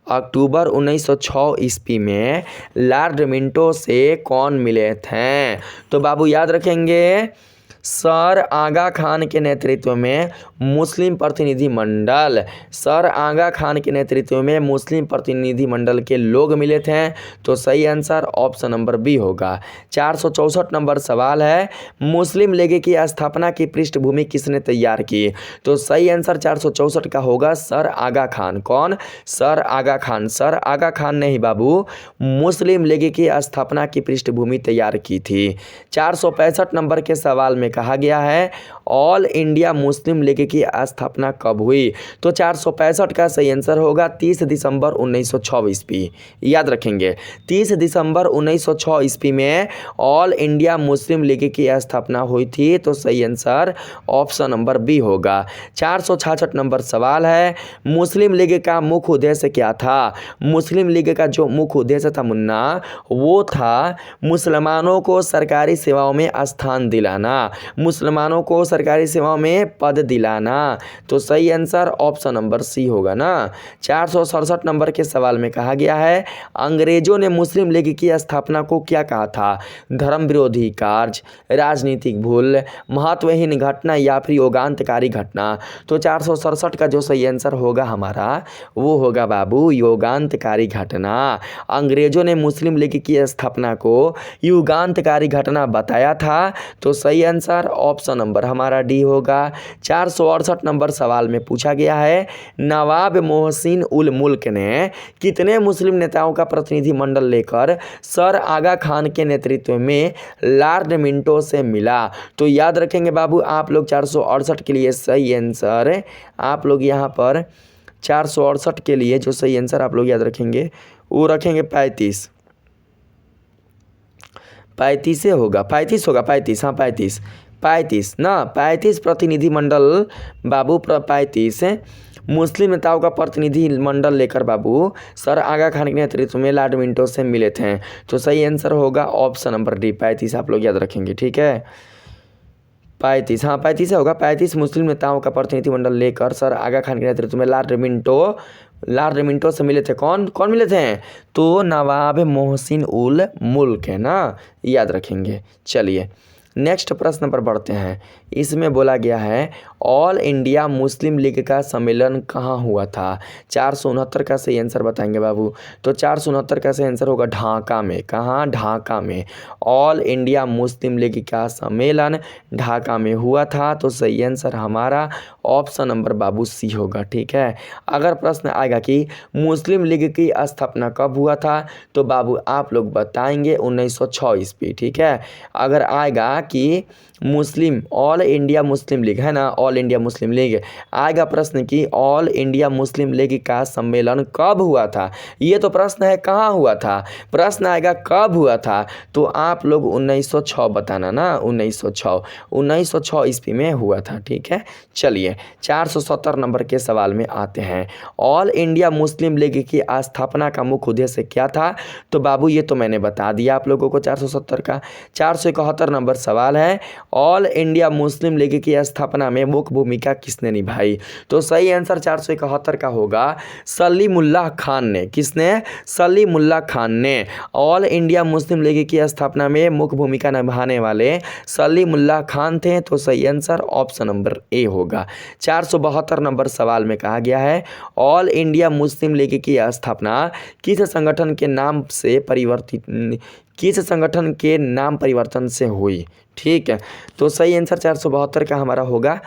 अक्टूबर 1906 ईस्वी में लॉर्ड मिंटो से कौन मिले थे। तो बाबू याद रखेंगे सर आगा खान के नेतृत्व में मुस्लिम प्रतिनिधिमंडल, सर आगा खान के नेतृत्व में मुस्लिम प्रतिनिधिमंडल के लोग मिले थे। तो सही आंसर ऑप्शन नंबर बी होगा। 464 नंबर सवाल है, मुस्लिम लीग की स्थापना की पृष्ठभूमि किसने तैयार की। तो सही आंसर 464 का होगा सर आगा खान। कौन? सर आगा खान। सर आगा खान ने ही बाबू मुस्लिम लीग की स्थापना की पृष्ठभूमि तैयार की थी। 465 नंबर के सवाल में कहा गया है, ऑल इंडिया मुस्लिम लीग की स्थापना कब हुई। तो 465 का सही आंसर होगा 30 दिसंबर 1906 ईस्वी। याद रखेंगे 30 दिसंबर 1906 ईस्वी में ऑल इंडिया मुस्लिम लीग की स्थापना हुई थी। तो सही आंसर ऑप्शन नंबर बी होगा। 466 नंबर सवाल है, मुस्लिम लीग का मुख्य उद्देश्य क्या था। मुस्लिम लीग का जो मुख्य उद्देश्य था मुन्ना, वो था मुसलमानों को सरकारी सेवाओं में स्थान दिलाना, मुसलमानों को सरकारी सेवाओं में पद दिलाना। तो सही आंसर ऑप्शन नंबर सी होगा ना। 467 नंबर के सवाल में कहा गया है, अंग्रेजों ने मुस्लिम लीग की स्थापना को क्या कहा था। धर्म विरोधी कार्य, राजनीतिक भूल, महत्वहीन घटना या फिर योगांतकारी घटना। तो 467 का जो सही आंसर होगा हमारा वो होगा बाबू योगांतकारी घटना। अंग्रेजों ने मुस्लिम लीग की स्थापना को युगांतकारी घटना बताया था। तो सही आंसर आंसर ऑप्शन नंबर हमारा डी होगा। 468 नंबर सवाल में पूछा गया है, नवाब मोहसिन उल मुल्क ने कितने मुस्लिम नेताओं का प्रतिनिधिमंडल लेकर सर आगा खान के नेतृत्व में लॉर्ड मिंटो से मिला? तो याद रखेंगे बाबू आप लोग 468 के लिए सही आंसर आप लोग यहाँ पर 468 के लिए जो सही आंसर आप लोग याद रखेंगे वो रखेंगे 35 होगा, 35 होगा, 35, हाँ 35 ना, 35 प्रतिनिधिमंडल बाबू 35 मुस्लिम नेताओं का प्रतिनिधिमंडल लेकर बाबू सर आगा खान के नेतृत्व में लॉर्ड मिंटो से मिले थे। तो सही आंसर होगा ऑप्शन नंबर डी 35 आप लोग याद रखेंगे, ठीक है 35, हाँ 35 होगा। 35 मुस्लिम नेताओं का प्रतिनिधिमंडल लेकर सर आगा खान के नेतृत्व में लॉर्ड मिंटो से मिले थे। कौन मिले थे? तो नवाब मोहसिन उल मुल्क है ना, याद रखेंगे। चलिए नेक्स्ट प्रश्न पर बढ़ते हैं। इसमें बोला गया है ऑल इंडिया मुस्लिम लीग का सम्मेलन कहाँ हुआ था? 469 का सही आंसर बताएंगे बाबू। तो 469 का सही आंसर होगा ढाका में। कहाँ? ढाका में। ऑल इंडिया मुस्लिम लीग का सम्मेलन ढाका में हुआ था। तो सही आंसर हमारा ऑप्शन नंबर बाबू सी होगा, ठीक है। अगर प्रश्न आएगा कि मुस्लिम लीग की स्थापना कब हुआ था, तो बाबू आप लोग बताएंगे 1906 ईस्वी, ठीक है। अगर आएगा कि मुस्लिम ऑल इंडिया मुस्लिम लीग है ना, ऑल इंडिया मुस्लिम लीग आएगा प्रश्न कि ऑल इंडिया मुस्लिम लीग का सम्मेलन कब हुआ था, ये तो प्रश्न है कहाँ हुआ था, प्रश्न आएगा कब हुआ था, तो आप लोग 1906 बताना ना, 1906 ईस्वी में हुआ था, ठीक है। चलिए 470 नंबर के सवाल में आते हैं। ऑल इंडिया मुस्लिम लीग की स्थापना का मुख्य उद्देश्य क्या था? तो बाबू ये तो मैंने बता दिया आप लोगों को 470 का। 471 नंबर सवाल है, ऑल इंडिया मुस्लिम लीग की स्थापना में मुख्य भूमिका किसने निभाई? तो सही आंसर 471 का होगा सलीमुल्लाह खान ने। किसने? सलीमुल्लाह खान ने। ऑल इंडिया मुस्लिम लीग की स्थापना में मुख्य भूमिका निभाने वाले सलीमुल्लाह खान थे। तो सही आंसर ऑप्शन नंबर ए होगा। 472 नंबर सवाल में कहा गया है ऑल इंडिया मुस्लिम लीग की स्थापना किस संगठन के नाम परिवर्तन से हुई? ठीक है, तो सही आंसर 472 का हमारा होगा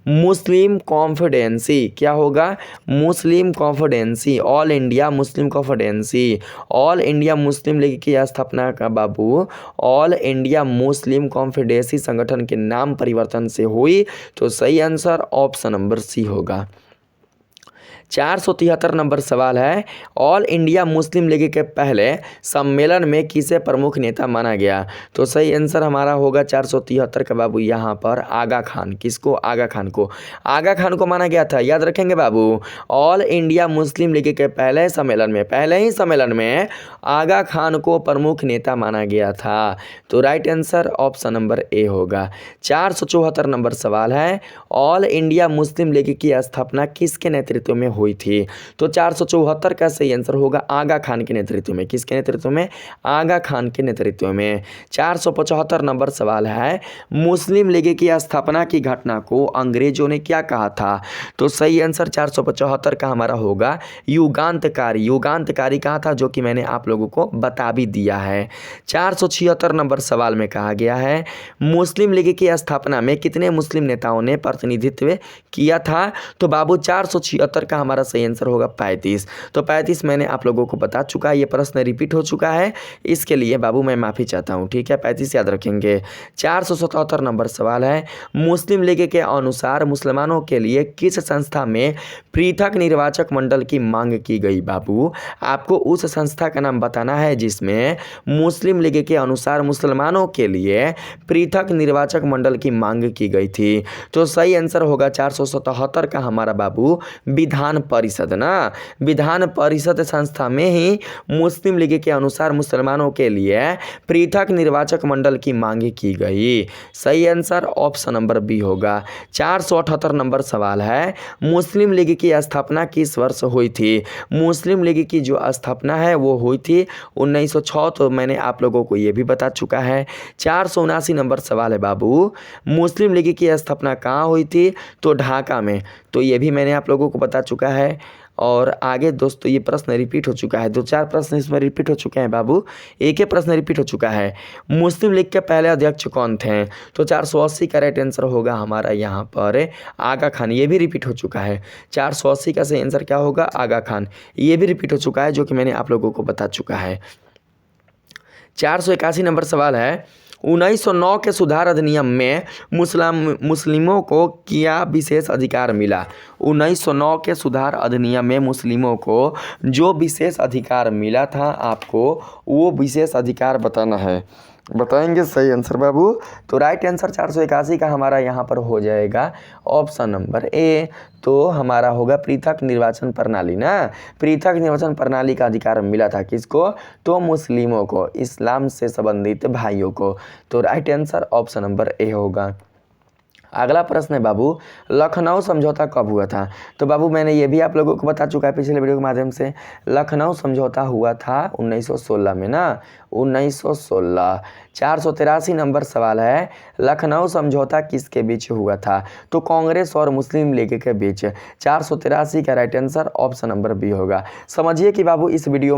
मुस्लिम कॉन्फिडेंसी। क्या होगा? Muslim confidency. All India Muslim confidency. All India Muslim League की स्थापना का बाबू ऑल इंडिया मुस्लिम कॉन्फिडेंसी संगठन के नाम परिवर्तन से हुई। तो सही आंसर ऑप्शन नंबर सी होगा। 473 नंबर सवाल है, ऑल इंडिया मुस्लिम लीग के पहले सम्मेलन में किसे प्रमुख नेता माना गया? तो सही आंसर हमारा होगा 473 का बाबू यहाँ पर आगा खान। किसको? आगा खान को। आगा खान को माना गया था, याद रखेंगे बाबू। ऑल इंडिया मुस्लिम लीग के पहले ही सम्मेलन में आगा खान को प्रमुख नेता माना गया था। तो right answer option number A होगा। 474 नंबर सवाल है, ऑल इंडिया मुस्लिम लीग की स्थापना किसके नेतृत्व में हुई थी? तो 474 का सही आंसर होगा आगा खान के नेतृत्व में। किसके नेतृत्व में? आगा खान के नेतृत्व में। 475 नंबर सवाल है, मुस्लिम लीग की स्थापना की घटना को अंग्रेजों ने क्या कहा था? तो सही आंसर 475 का हमारा होगा युगांतकारी। युगांतकारी कहा था, जो कि मैंने आप लोगों को बता भी दिया है। 476 नंबर सवाल में कहा गया है, मुस्लिम लीग की स्थापना में कितने मुस्लिम नेताओं ने प्रतिनिधित्व किया था? तो बाबू 476 का हमारा सही आंसर होगा 35। तो 35 मैंने आप लोगों को बता चुका है, ये प्रश्न रिपीट हो चुका है, इसके लिए बाबू मैं माफ़ी चाहता हूँ, ठीक है। 35 याद रखेंगे। 477 नंबर सवाल है, मुस्लिम लीग के अनुसार मुसलमानों के लिए किस संस्था में पृथक निर्वाचक मंडल की मांग की गई? बाबू आपको उस संस्था का नाम बताना है जिसमें मुस्लिम लीग के अनुसार मुसलमानों के लिए पृथक निर्वाचक मंडल की मांग की गई थी। तो सही आंसर होगा 477 का हमारा बाबू विधान परिषद ना। विधान परिषद संस्था में ही मुस्लिम लीग के अनुसार मुसलमानों के लिए पृथक निर्वाचक मंडल की मांग की गई। सही आंसर ऑप्शन नंबर बी होगा। 478 नंबर सवाल है, मुस्लिम लीग की स्थापना किस वर्ष हुई थी? मुस्लिम लीग की जो स्थापना है वो हुई थी 1906। तो मैंने आप लोगों को ये भी बता चुका है। 479 नंबर सवाल है बाबू, मुस्लिम लीग की स्थापना कहाँ हुई थी? तो ढाका में। तो ये भी मैंने आप लोगों को बता चुका है। और आगे दोस्तों ये प्रश्न रिपीट हो चुका है, 2-4 प्रश्न इसमें रिपीट हो चुके हैं बाबू, एक ही प्रश्न रिपीट हो चुका है। मुस्लिम लीग के पहले अध्यक्ष कौन थे? तो 480 का राइट आंसर होगा हमारा यहाँ पर आगा खान। ये भी रिपीट हो चुका है, 480 का सही आंसर क्या होगा? आगा खान। ये भी रिपीट हो चुका है जो कि मैंने आप लोगों को बता चुका है। 481 नंबर सवाल है, 1909 के सुधार अधिनियम में मुस्लिमों को क्या विशेष अधिकार मिला? 1909 के सुधार अधिनियम में मुस्लिमों को जो विशेष अधिकार मिला था आपको वो विशेष अधिकार बताना है। बताएंगे सही आंसर बाबू। तो राइट आंसर 481 का हमारा यहाँ पर हो जाएगा ऑप्शन नंबर ए। तो हमारा होगा पृथक निर्वाचन प्रणाली ना। पृथक निर्वाचन प्रणाली का अधिकार मिला था किसको? तो मुस्लिमों को, इस्लाम से संबंधित भाइयों को। तो right answer option number A होगा। अगला प्रश्न है बाबू, लखनऊ समझौता कब हुआ था? तो बाबू मैंने ये भी आप लोगों को बता चुका है पिछले वीडियो के माध्यम से। लखनऊ समझौता हुआ था 1916 में ना, 1916। 483 नंबर सवाल है, लखनऊ समझौता किसके बीच हुआ था? तो कांग्रेस और मुस्लिम लीग के बीच। 483 का right answer option number B होगा। समझिए कि बाबू इस वीडियो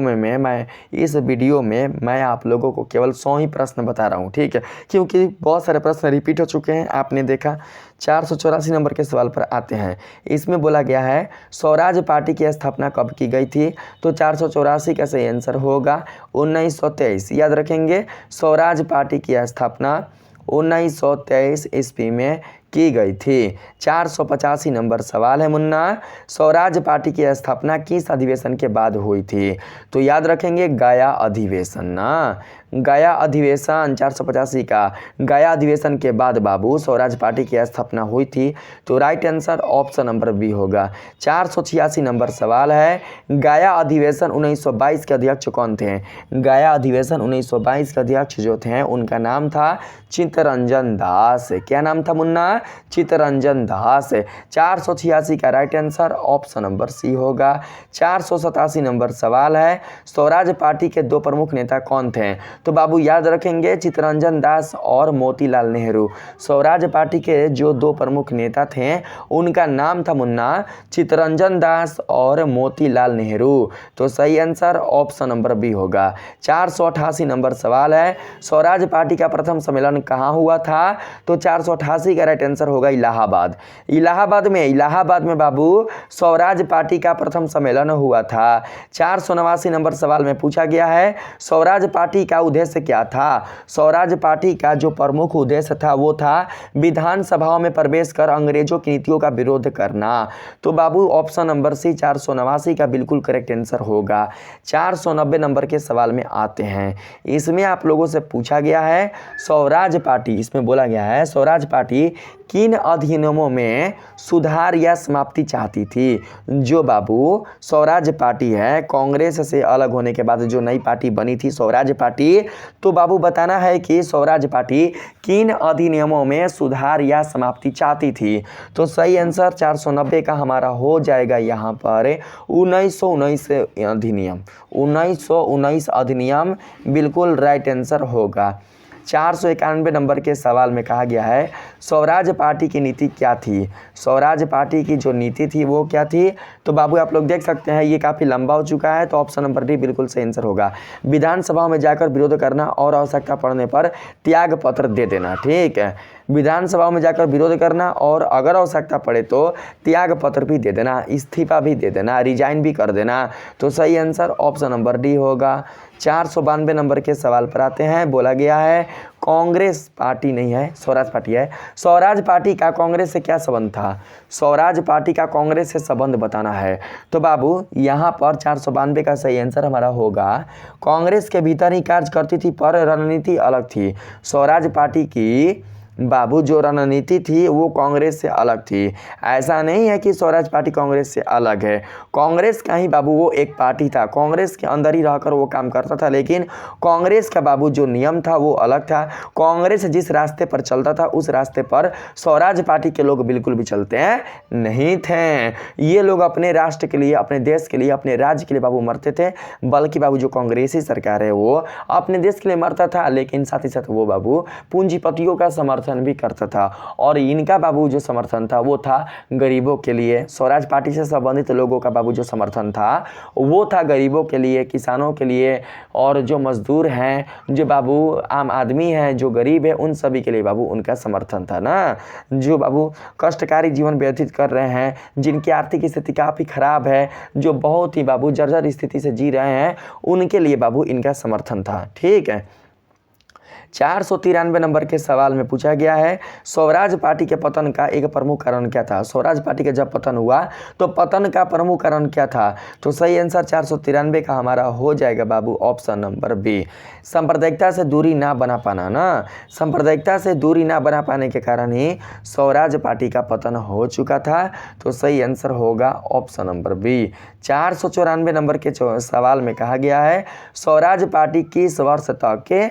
में मैं आप लोगों को केवल 100 ही प्रश्न बता रहा हूँ, ठीक है, क्योंकि बहुत सारे प्रश्न रिपीट हो चुके हैं, आपने देखा। 484 नंबर के सवाल पर आते हैं। इसमें बोला गया है स्वराज पार्टी की स्थापना कब की गई थी? तो 484 का सही आंसर होगा 1923। याद रखेंगे, स्वराज पार्टी की स्थापना 1923 ईस्वी में की गई थी। 485 नंबर सवाल है मुन्ना, स्वराज पार्टी की स्थापना किस अधिवेशन के बाद हुई थी? तो याद रखेंगे गया अधिवेशन ना, गया अधिवेशन 485 का गया अधिवेशन के बाद बाबू स्वराज पार्टी की स्थापना हुई थी। तो right answer option number B होगा। 486 नंबर सवाल है, गया अधिवेशन 1922 के अध्यक्ष कौन थे? गया अधिवेशन 1922 के अध्यक्ष जो थे उनका नाम था चित्तरंजन दास। क्या नाम था मुन्ना? चित्तरंजन दास। 486 का right answer option number C होगा। 487 नंबर सवाल है, स्वराज पार्टी के दो प्रमुख नेता कौन थे? तो बाबू याद रखेंगे चित्तरंजन दास और मोतीलाल नेहरू। स्वराज पार्टी के जो दो प्रमुख नेता थे उनका नाम था मुन्ना चित्तरंजन दास और मोतीलाल नेहरू। तो सही आंसर ऑप्शन नंबर बी होगा। 488 नंबर सवाल है, स्वराज पार्टी का प्रथम सम्मेलन कहाँ हुआ था? तो 488 का राइट आंसर होगा इलाहाबाद। इलाहाबाद में बाबू स्वराज पार्टी का प्रथम सम्मेलन हुआ था। 489 नंबर सवाल में पूछा गया है, स्वराज पार्टी का उद्देश्य क्या था? स्वराज पार्टी का जो प्रमुख उद्देश्य था वो था विधानसभाओं में प्रवेश कर अंग्रेजों की नीतियों का विरोध करना। तो बाबू ऑप्शन नंबर सी 489 का बिल्कुल करेक्ट आंसर होगा। 490 नंबर के सवाल में आते हैं। इसमें आप लोगों से पूछा गया है स्वराज पार्टी, इसमें बोला गया है स्वराज पार्टी किन अधिनियमों में सुधार या समाप्ति चाहती थी? जो बाबू स्वराज पार्टी है, कांग्रेस से अलग होने के बाद जो नई पार्टी बनी थी स्वराज पार्टी, तो बाबू बताना है कि स्वराज पार्टी किन अधिनियमों में सुधार या समाप्ति चाहती थी। तो सही आंसर 490 का हमारा हो जाएगा यहाँ पर 1919 अधिनियम। 1919 अधिनियम बिल्कुल राइट आंसर होगा। 491 नंबर के सवाल में कहा गया है स्वराज पार्टी की नीति क्या थी? स्वराज पार्टी की जो नीति थी वो क्या थी? तो बाबू आप लोग देख सकते हैं ये काफ़ी लंबा हो चुका है, तो ऑप्शन नंबर डी बिल्कुल सही आंसर होगा। विधानसभा में जाकर विरोध करना और आवश्यकता पड़ने पर त्याग पत्र दे देना, ठीक है। विधानसभा में जाकर विरोध करना और अगर आवश्यकता पड़े तो त्याग पत्र भी दे देना, इस्तीफा भी दे देना, रिजाइन भी कर देना। तो सही आंसर ऑप्शन नंबर डी होगा। 492 नंबर के सवाल पर आते हैं। बोला गया है कांग्रेस पार्टी नहीं है, स्वराज पार्टी है। स्वराज पार्टी का कांग्रेस से क्या संबंध था? स्वराज पार्टी का कांग्रेस से संबंध बताना है। तो बाबू यहाँ पर 492 का सही आंसर हमारा होगा कांग्रेस के भीतर ही कार्य करती थी पर रणनीति अलग थी। स्वराज पार्टी की बाबू जो रणनीति थी वो कांग्रेस से अलग थी। ऐसा नहीं है कि स्वराज पार्टी कांग्रेस से अलग है, कांग्रेस का ही बाबू वो एक पार्टी था, कांग्रेस के अंदर ही रहकर वो काम करता था, लेकिन कांग्रेस का बाबू जो नियम था वो अलग था। कांग्रेस जिस रास्ते पर चलता था उस रास्ते पर स्वराज पार्टी के लोग बिल्कुल भी चलते हैं नहीं थे। ये लोग अपने राष्ट्र के लिए, अपने देश के लिए, अपने राज्य के लिए बाबू मरते थे, बल्कि बाबू जो कांग्रेसी सरकार है वो अपने देश के लिए मरता था, लेकिन साथ ही साथ वो बाबू पूंजीपतियों का समर्थन समर्थन भी करता था और इनका बाबू जो समर्थन था वो था गरीबों के लिए। स्वराज पार्टी से संबंधित लोगों का बाबू जो समर्थन था वो था गरीबों के लिए, किसानों के लिए और जो मजदूर हैं, जो बाबू आम आदमी हैं, जो गरीब है, उन सभी के लिए बाबू उनका समर्थन था ना। जो बाबू कष्टकारी जीवन व्यतीत कर रहे हैं, जिनकी आर्थिक स्थिति काफ़ी खराब है, जो बहुत ही बाबू जर्जर स्थिति से जी रहे हैं, उनके लिए बाबू इनका समर्थन था। ठीक है, 493 नंबर के सवाल में पूछा गया है स्वराज पार्टी के पतन का एक प्रमुख कारण क्या था। स्वराज पार्टी का जब पतन हुआ तो पतन का प्रमुख कारण क्या था। तो सही आंसर 493 का हमारा हो जाएगा बाबू ऑप्शन नंबर बी, सांप्रदायिकता से दूरी ना बना पाना ना। सांप्रदायिकता से दूरी ना बना पाने के कारण ही स्वराज पार्टी का पतन हो चुका था। तो सही आंसर होगा ऑप्शन नंबर बी। 494 नंबर के सवाल में कहा गया है स्वराज पार्टी किस वर्ष तक के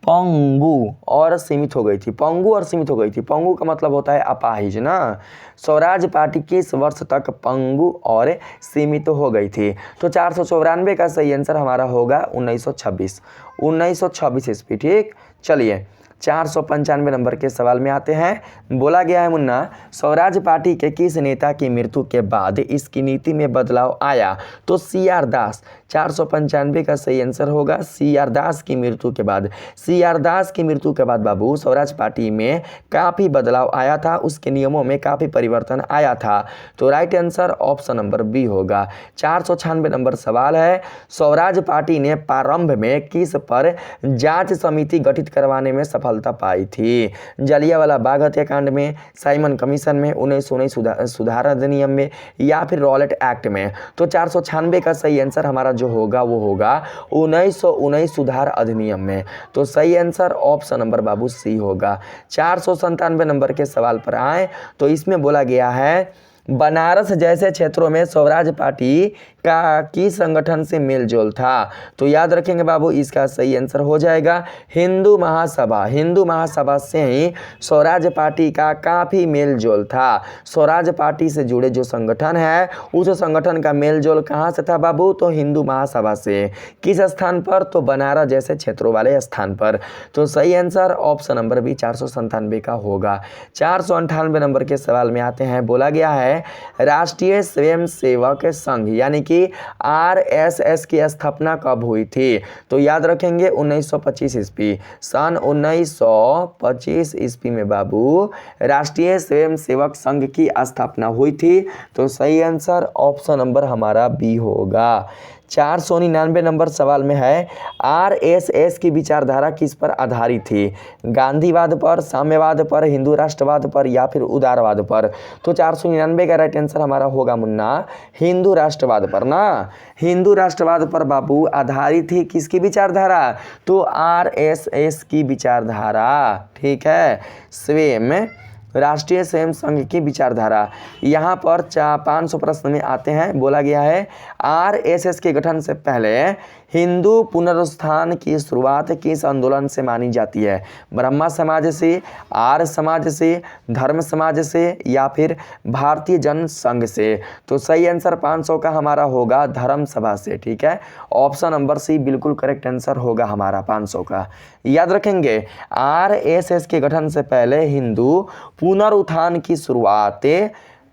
पंगु और सीमित हो गई थी। पंगु और सीमित हो गई थी, पंगु का मतलब होता है अपाहिज ना। स्वराज पार्टी किस वर्ष तक पंगु और सीमित हो गई थी। तो 494 का सही आंसर हमारा होगा 1926 ईस्वी। ठीक, चलिए 495 नंबर के सवाल में आते हैं। बोला गया है मुन्ना स्वराज पार्टी के किस नेता की मृत्यु के बाद इसकी नीति में बदलाव आया। तो CR दास, 495 का सही आंसर होगा CR दास की मृत्यु के बाद। CR दास की मृत्यु के बाद बाबू स्वराज पार्टी में काफ़ी बदलाव आया था, उसके नियमों में काफ़ी परिवर्तन आया था। तो right answer option number B होगा। 496 नंबर सवाल है स्वराज पार्टी ने प्रारंभ में किस पर जांच समिति गठित करवाने में सफलता पाई थी। जलियांवाला बाग हत्याकांड में, साइमन कमीशन में, 1919 सुधार अधिनियम में या फिर रॉलेट एक्ट में। तो 496 का सही आंसर हमारा जो होगा वो होगा 1919 सुधार अधिनियम में। तो सही आंसर ऑप्शन नंबर बाबू सी होगा। 497 नंबर के सवाल पर आए तो इसमें बोला गया है बनारस जैसे क्षेत्रों में स्वराज पार्टी का किस संगठन से मेलजोल था। तो याद रखेंगे बाबू इसका सही आंसर हो जाएगा हिंदू महासभा। हिंदू महासभा से ही स्वराज पार्टी का काफ़ी मेलजोल था। स्वराज पार्टी से जुड़े जो संगठन है उस संगठन का मेलजोल कहाँ से था बाबू, तो हिंदू महासभा से। किस स्थान पर, तो बनारस जैसे क्षेत्रों वाले स्थान पर। तो सही आंसर ऑप्शन नंबर बी 497 का होगा। 498 नंबर के सवाल में आते हैं। बोला गया है राष्ट्रीय स्वयंसेवक संघ यानी कि RSS की स्थापना कब हुई थी। तो याद रखेंगे 1925 ईस्वी। सन 1925 ईस्वी में बाबू राष्ट्रीय स्वयंसेवक संघ की स्थापना हुई थी। तो सही आंसर ऑप्शन नंबर हमारा बी होगा। 499 नंबर सवाल में है RSS की विचारधारा किस पर आधारित थी। गांधीवाद पर, साम्यवाद पर, हिंदू राष्ट्रवाद पर या फिर उदारवाद पर। तो 499 का राइट आंसर हमारा होगा मुन्ना हिंदू राष्ट्रवाद पर ना। हिंदू राष्ट्रवाद पर बाबू आधारित थी किसकी विचारधारा, तो RSS की विचारधारा। ठीक है, स्वयं राष्ट्रीय स्वयं संघ की विचारधारा। यहाँ पर 500 प्रश्न में आते हैं। बोला गया है RSS के गठन से पहले हिंदू पुनरुत्थान की शुरुआत किस आंदोलन से मानी जाती है। ब्रह्मा समाज से, आर्य समाज से, धर्म समाज से या फिर भारतीय जन संघ से। तो सही आंसर 500 का हमारा होगा धर्म सभा से। ठीक है, ऑप्शन नंबर सी बिल्कुल करेक्ट आंसर होगा हमारा 500 का। याद रखेंगे RSS के गठन से पहले हिंदू पुनरुत्थान की शुरुआत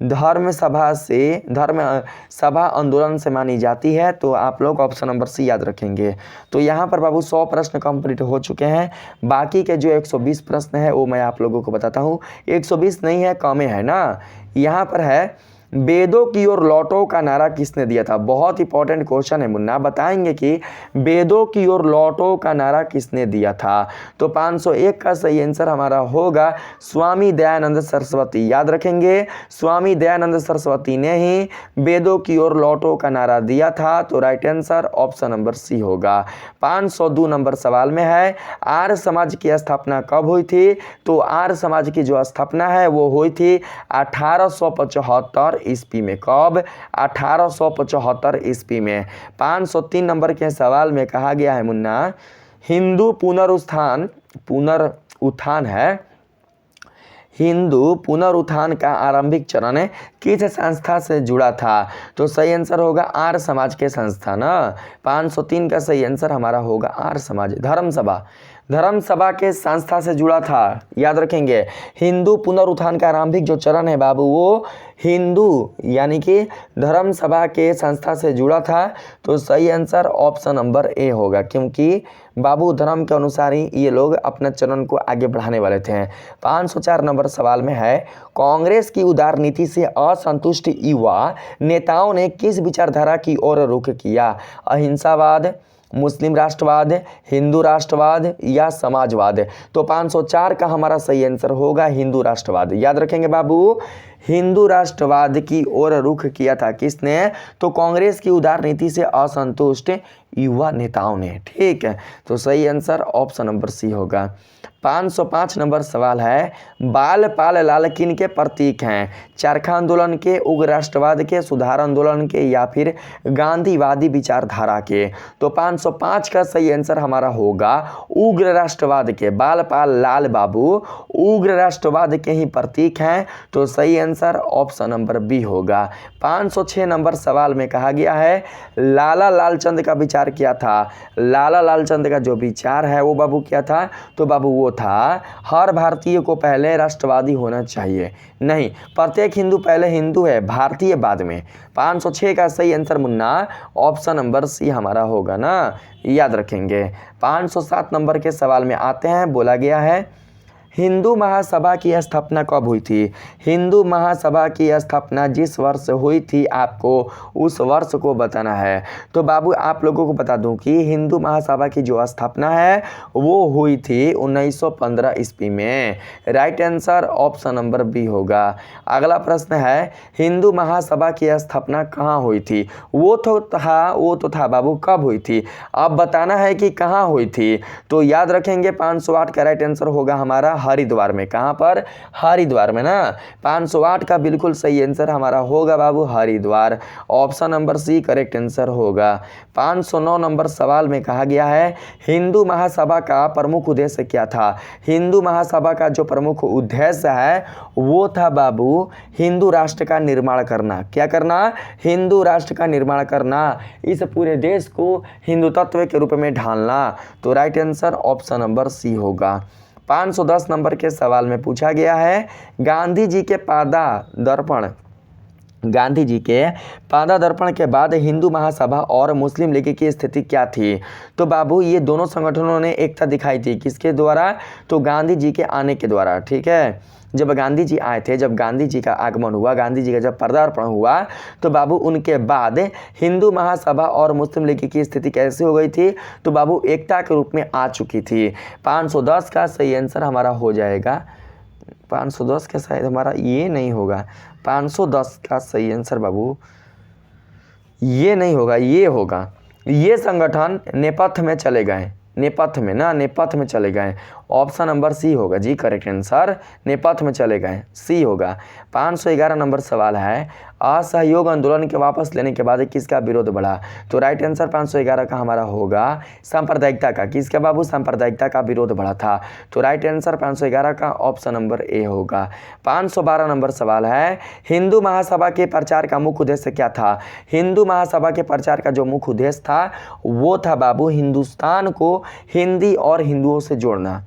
धर्म सभा आंदोलन से मानी जाती है। तो आप लोग ऑप्शन नंबर सी याद रखेंगे। तो यहाँ पर बाबू 100 प्रश्न कंप्लीट हो चुके हैं। बाकी के जो 120 प्रश्न है वो मैं आप लोगों को बताता हूँ। 120 नहीं है, कम है ना। यहाँ पर है वेदों की ओर लौटो का नारा किसने दिया था। बहुत इंपॉर्टेंट क्वेश्चन है मुन्ना, बताएंगे कि वेदों की ओर लौटो का नारा किसने दिया था। तो 501 का सही आंसर हमारा होगा स्वामी दयानंद सरस्वती। याद रखेंगे स्वामी दयानंद सरस्वती ने ही वेदों की ओर लौटो का नारा दिया था। तो right answer option number C होगा। 502 नंबर सवाल में है आर्य समाज की स्थापना कब हुई थी। तो आर्य समाज की जो स्थापना है वो हुई थी 1875 ईस्वी में। कब, 1875 ईस्वी में। 503 नंबर के सवाल में कहा गया है मुन्ना हिंदू पुनरुत्थान है, हिंदू पुनरुत्थान का आरंभिक चरण किस संस्था से जुड़ा था? तो सही आंसर होगा आर्य समाज के संस्था ना। 503 का सही आंसर हमारा होगा आर्य समाज। धर्म सभा के संस्था से जुड़ा था, याद रखेंगे। हिंदू पुनरुत्थान का आरंभिक जो चरण है बाबू वो हिंदू यानी कि धर्म सभा के संस्था से जुड़ा था। तो सही आंसर ऑप्शन नंबर ए होगा, क्योंकि बाबू धर्म के अनुसार ही ये लोग अपना चरण को आगे बढ़ाने वाले थे। 504 नंबर सवाल में है, कांग्रेस की उदार नीति से असंतुष्ट युवा नेताओं ने किस विचारधारा की ओर रुख किया? अहिंसावाद, मुस्लिम राष्ट्रवाद, हिंदू राष्ट्रवाद या समाजवाद? तो 504 का हमारा सही आंसर होगा हिंदू राष्ट्रवाद। याद रखेंगे बाबू, हिंदू राष्ट्रवाद की ओर रुख किया था किसने? तो कांग्रेस की उदार नीति से असंतुष्ट युवा नेताओं ने। ठीक है, तो सही आंसर ऑप्शन नंबर सी होगा। 505 नंबर सवाल है, बाल पाल लाल किन के प्रतीक हैं? चरखा आंदोलन के, उग्र राष्ट्रवाद के, सुधार आंदोलन के या फिर गांधीवादी विचारधारा के? तो 505 का सही आंसर हमारा होगा उग्र राष्ट्रवाद के। बाल पाल लाल बाबू उग्र राष्ट्रवाद के ही प्रतीक हैं। तो सही आंसर ऑप्शन नंबर बी होगा। 506 नंबर सवाल में कहा गया है, लाला लालचंद का विचार क्या था? लाला लालचंद का जो विचार है वो बाबू क्या था? तो बाबू वो था हर भारतीय को पहले राष्ट्रवादी होना चाहिए। नहीं, प्रत्येक हिंदू पहले हिंदू है, भारतीय बाद में। 506 का सही answer Munna option number C हमारा होगा ना, याद रखेंगे। 507 नंबर के सवाल में आते हैं, बोला गया है हिंदू महासभा की स्थापना कब हुई थी? हिंदू महासभा की स्थापना जिस वर्ष हुई थी आपको उस वर्ष को बताना है। तो बाबू आप लोगों को बता दूं कि हिंदू महासभा की जो स्थापना है वो हुई थी 1915 ईस्वी में। Right answer option number B होगा। अगला प्रश्न है, हिंदू महासभा की स्थापना कहाँ हुई थी? वो तो था बाबू, कब हुई थी? अब बताना है कि कहाँ हुई थी। तो याद रखेंगे 508 का राइट आंसर होगा हमारा हरिद्वार में। कहां पर? हरिद्वार में ना। 508 का बिल्कुल सही आंसर हमारा होगा Babu Haridwar. Option number C correct answer होगा। 509 नंबर सवाल में कहा गया है, हिंदू महासभा का प्रमुख उद्देश्य क्या था? हिंदू महासभा का जो प्रमुख उद्देश्य है वो था बाबू हिंदू राष्ट्र का निर्माण करना। क्या करना? हिंदू राष्ट्र का निर्माण करना, इस पूरे देश को हिंदू तत्व के रूप में ढालना। तो right answer option number C होगा। 510 नंबर के सवाल में पूछा गया है, गांधी जी के पादा दर्पण के बाद हिंदू महासभा और मुस्लिम लीग की स्थिति क्या थी? तो बाबू ये दोनों संगठनों ने एकता दिखाई थी, किसके द्वारा? तो गांधी जी के आने के द्वारा। ठीक है, जब गांधी जी आए थे, जब गांधी जी का आगमन हुआ, गांधी जी का जब पदार्पण हुआ, तो बाबू उनके बाद हिंदू महासभा और मुस्लिम लीग की स्थिति कैसे हो गई थी? तो बाबू एकता के रूप में आ चुकी थी। 510 का सही आंसर हमारा हो जाएगा। 510 का शायद हमारा ये नहीं होगा। 510 का सही आंसर बाबू ये नहीं होगा, ये होगा। ये संगठन नेपथ्य में चले गए, नेपथ्य में चले गए। ऑप्शन नंबर सी होगा जी करेक्ट आंसर, नेपथ्य में चले गए, सी होगा। 511 नंबर सवाल है, असहयोग आंदोलन के वापस लेने के बाद किसका विरोध बढ़ा? तो राइट आंसर 511 का हमारा होगा सांप्रदायिकता का। किसका बाबू? सांप्रदायिकता का विरोध बढ़ा था। तो राइट आंसर 511 का ऑप्शन नंबर ए होगा। 512 नंबर सवाल है, हिंदू महासभा के प्रचार का मुख्य उद्देश्य क्या था? हिंदू महासभा के प्रचार का जो मुख्य उद्देश्य था वो था बाबू हिंदुस्तान को हिंदी और हिंदुओं से जोड़ना।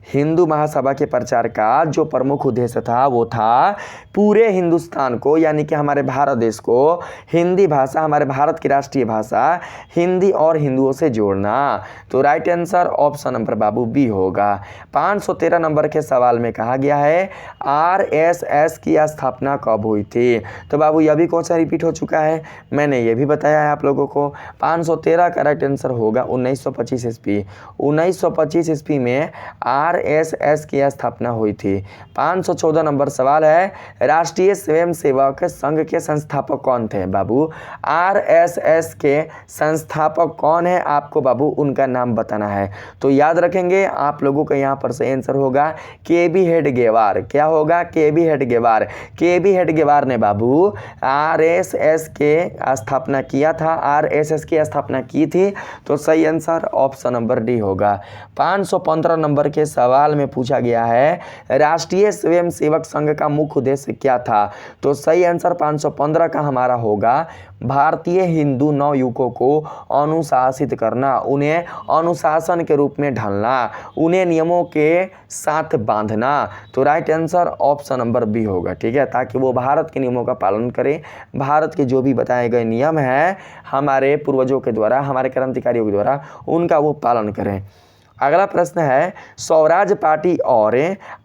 हिंदू महासभा के प्रचार का जो प्रमुख उद्देश्य था वो था पूरे हिंदुस्तान को, यानी कि हमारे भारत देश को हिंदी भाषा, हमारे भारत की राष्ट्रीय भाषा हिंदी और हिंदुओं से जोड़ना। तो राइट आंसर ऑप्शन नंबर बाबू बी होगा। 513 नंबर के सवाल में कहा गया है, आरएसएस की स्थापना कब हुई थी? तो बाबू यह भी क्वेश्चन रिपीट हो चुका है, मैंने ये भी बताया है आप लोगों को। 513 का राइट आंसर होगा 1925 ईस्वी। 1925 ईस्वी में आरएसएस की स्थापना हुई थी। 514 नंबर सवाल है, राष्ट्रीय स्वयंसेवक संघ के संस्थापक कौन थे? बाबू आरएसएस के संस्थापक कौन है आपको बाबू उनका नाम बताना है। तो याद रखेंगे आप लोगों का यहाँ पर सही आंसर होगा केबी हेडगेवार। क्या होगा? केबी हेडगेवार। केबी हेडगेवार ने बाबू आरएसएस के स्थापना किया था, आरएसएस की स्थापना की थी। तो सही आंसर ऑप्शन नंबर डी होगा। 515 नंबर के सवाल में पूछा गया है राष्ट्रीय स्वयंसेवक संघ का मुख्य उद्देश्य क्या था। तो सही आंसर 515 का हमारा होगा भारतीय हिंदू नवयुवकों को अनुशासित करना, उन्हें अनुशासन के रूप में ढालना, उन्हें नियमों के साथ बांधना। तो right answer option number B होगा, ठीक है, ताकि वो भारत के नियमों का पालन करें, भारत के जो भी बताए गए नियम हैं हमारे पूर्वजों के द्वारा, हमारे क्रांतिकारियों के द्वारा, उनका वो पालन करें। अगला प्रश्न है स्वराज पार्टी और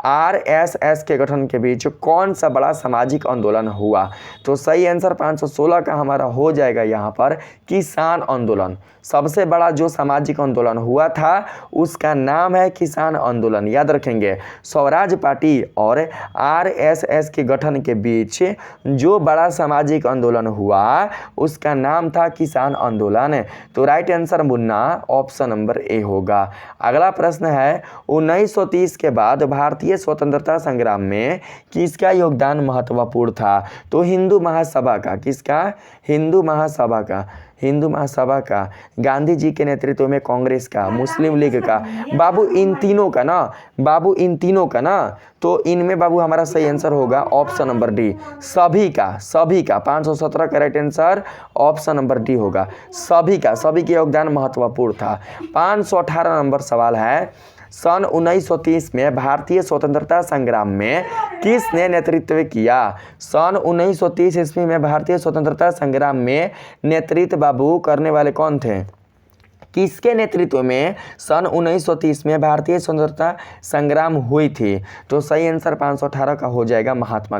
आरएसएस के गठन के बीच कौन सा बड़ा सामाजिक आंदोलन हुआ। तो सही आंसर 516 का हमारा हो जाएगा यहाँ पर किसान आंदोलन। सबसे बड़ा जो सामाजिक आंदोलन हुआ था उसका नाम है किसान आंदोलन। याद रखेंगे स्वराज पार्टी और आरएसएस के गठन के बीच जो बड़ा सामाजिक आंदोलन हुआ उसका नाम था किसान आंदोलन। तो right answer Munna option number A होगा। अगला प्रश्न है 1930 के बाद भारतीय स्वतंत्रता संग्राम में किसका योगदान महत्वपूर्ण था। तो हिंदू महासभा का, किसका, हिंदू महासभा का, गांधी जी के नेतृत्व में कांग्रेस का, मुस्लिम लीग का, बाबू इन तीनों का ना, तो इनमें बाबू हमारा सही आंसर होगा ऑप्शन नंबर डी सभी का 517 का right answer option number D होगा। सभी के योगदान महत्वपूर्ण था। 518 नंबर सवाल है सन 1930 में भारतीय स्वतंत्रता संग्राम में किसने नेतृत्व किया। सन 1930 ईस्वी में भारतीय स्वतंत्रता संग्राम में नेतृत्व बाबू करने वाले कौन थे, किसके नेतृत्व में सन 1930 में भारतीय स्वतंत्रता संग्राम हुई थी। तो सही आंसर 518 का हो जाएगा महात्मा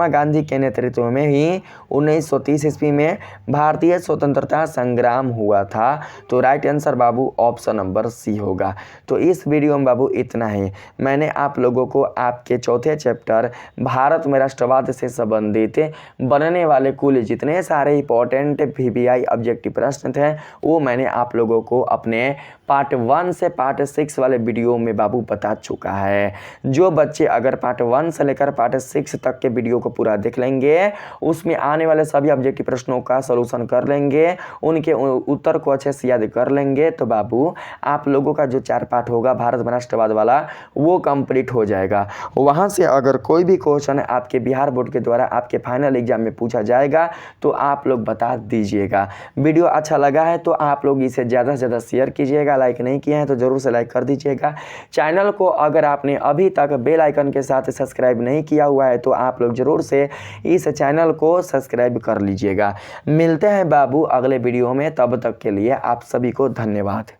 गांधी के नेतृत्व में ही 1930 ईस्वी में भारतीय स्वतंत्रता संग्राम हुआ था। तो राइट आंसर बाबू ऑप्शन नंबर सी होगा। तो इस वीडियो में बाबू इतना ही। मैंने आप लोगों को आपके चौथे चैप्टर भारत में राष्ट्रवाद से संबंधित बनने वाले कुल जितने सारे इंपॉर्टेंट VVI ऑब्जेक्टिव प्रश्न थे वो मैंने आप लोगों को अपने पार्ट 1 से पार्ट 6 वाले वीडियो में बाबू बता चुका है। जो बच्चे अगर पार्ट 1 से लेकर पार्ट 6 तक के वीडियो को पूरा देख लेंगे उसमें आने वाले सभी ऑब्जेक्टिव प्रश्नों का सलूशन कर लेंगे, उनके उत्तर को अच्छे से याद कर लेंगे, तो बाबू आप लोगों का जो 4 पार्ट होगा भारत में राष्ट्रवाद वाला वो कंप्लीट हो जाएगा। वहाँ से अगर कोई भी क्वेश्चन आपके बिहार बोर्ड के द्वारा आपके फाइनल एग्जाम में पूछा जाएगा तो आप लोग बता दीजिएगा। वीडियो अच्छा लगा है तो आप लोग इसे ज़्यादा से ज़्यादा शेयर कीजिएगा, लाइक नहीं किया है तो ज़रूर से लाइक कर दीजिएगा। चैनल को अगर आपने अभी तक बेल आइकन के साथ सब्सक्राइब नहीं किया हुआ है तो आप लोग ज़रूर से इस चैनल को सब्सक्राइब कर लीजिएगा। मिलते हैं बाबू अगले वीडियो में, तब तक के लिए आप सभी को धन्यवाद।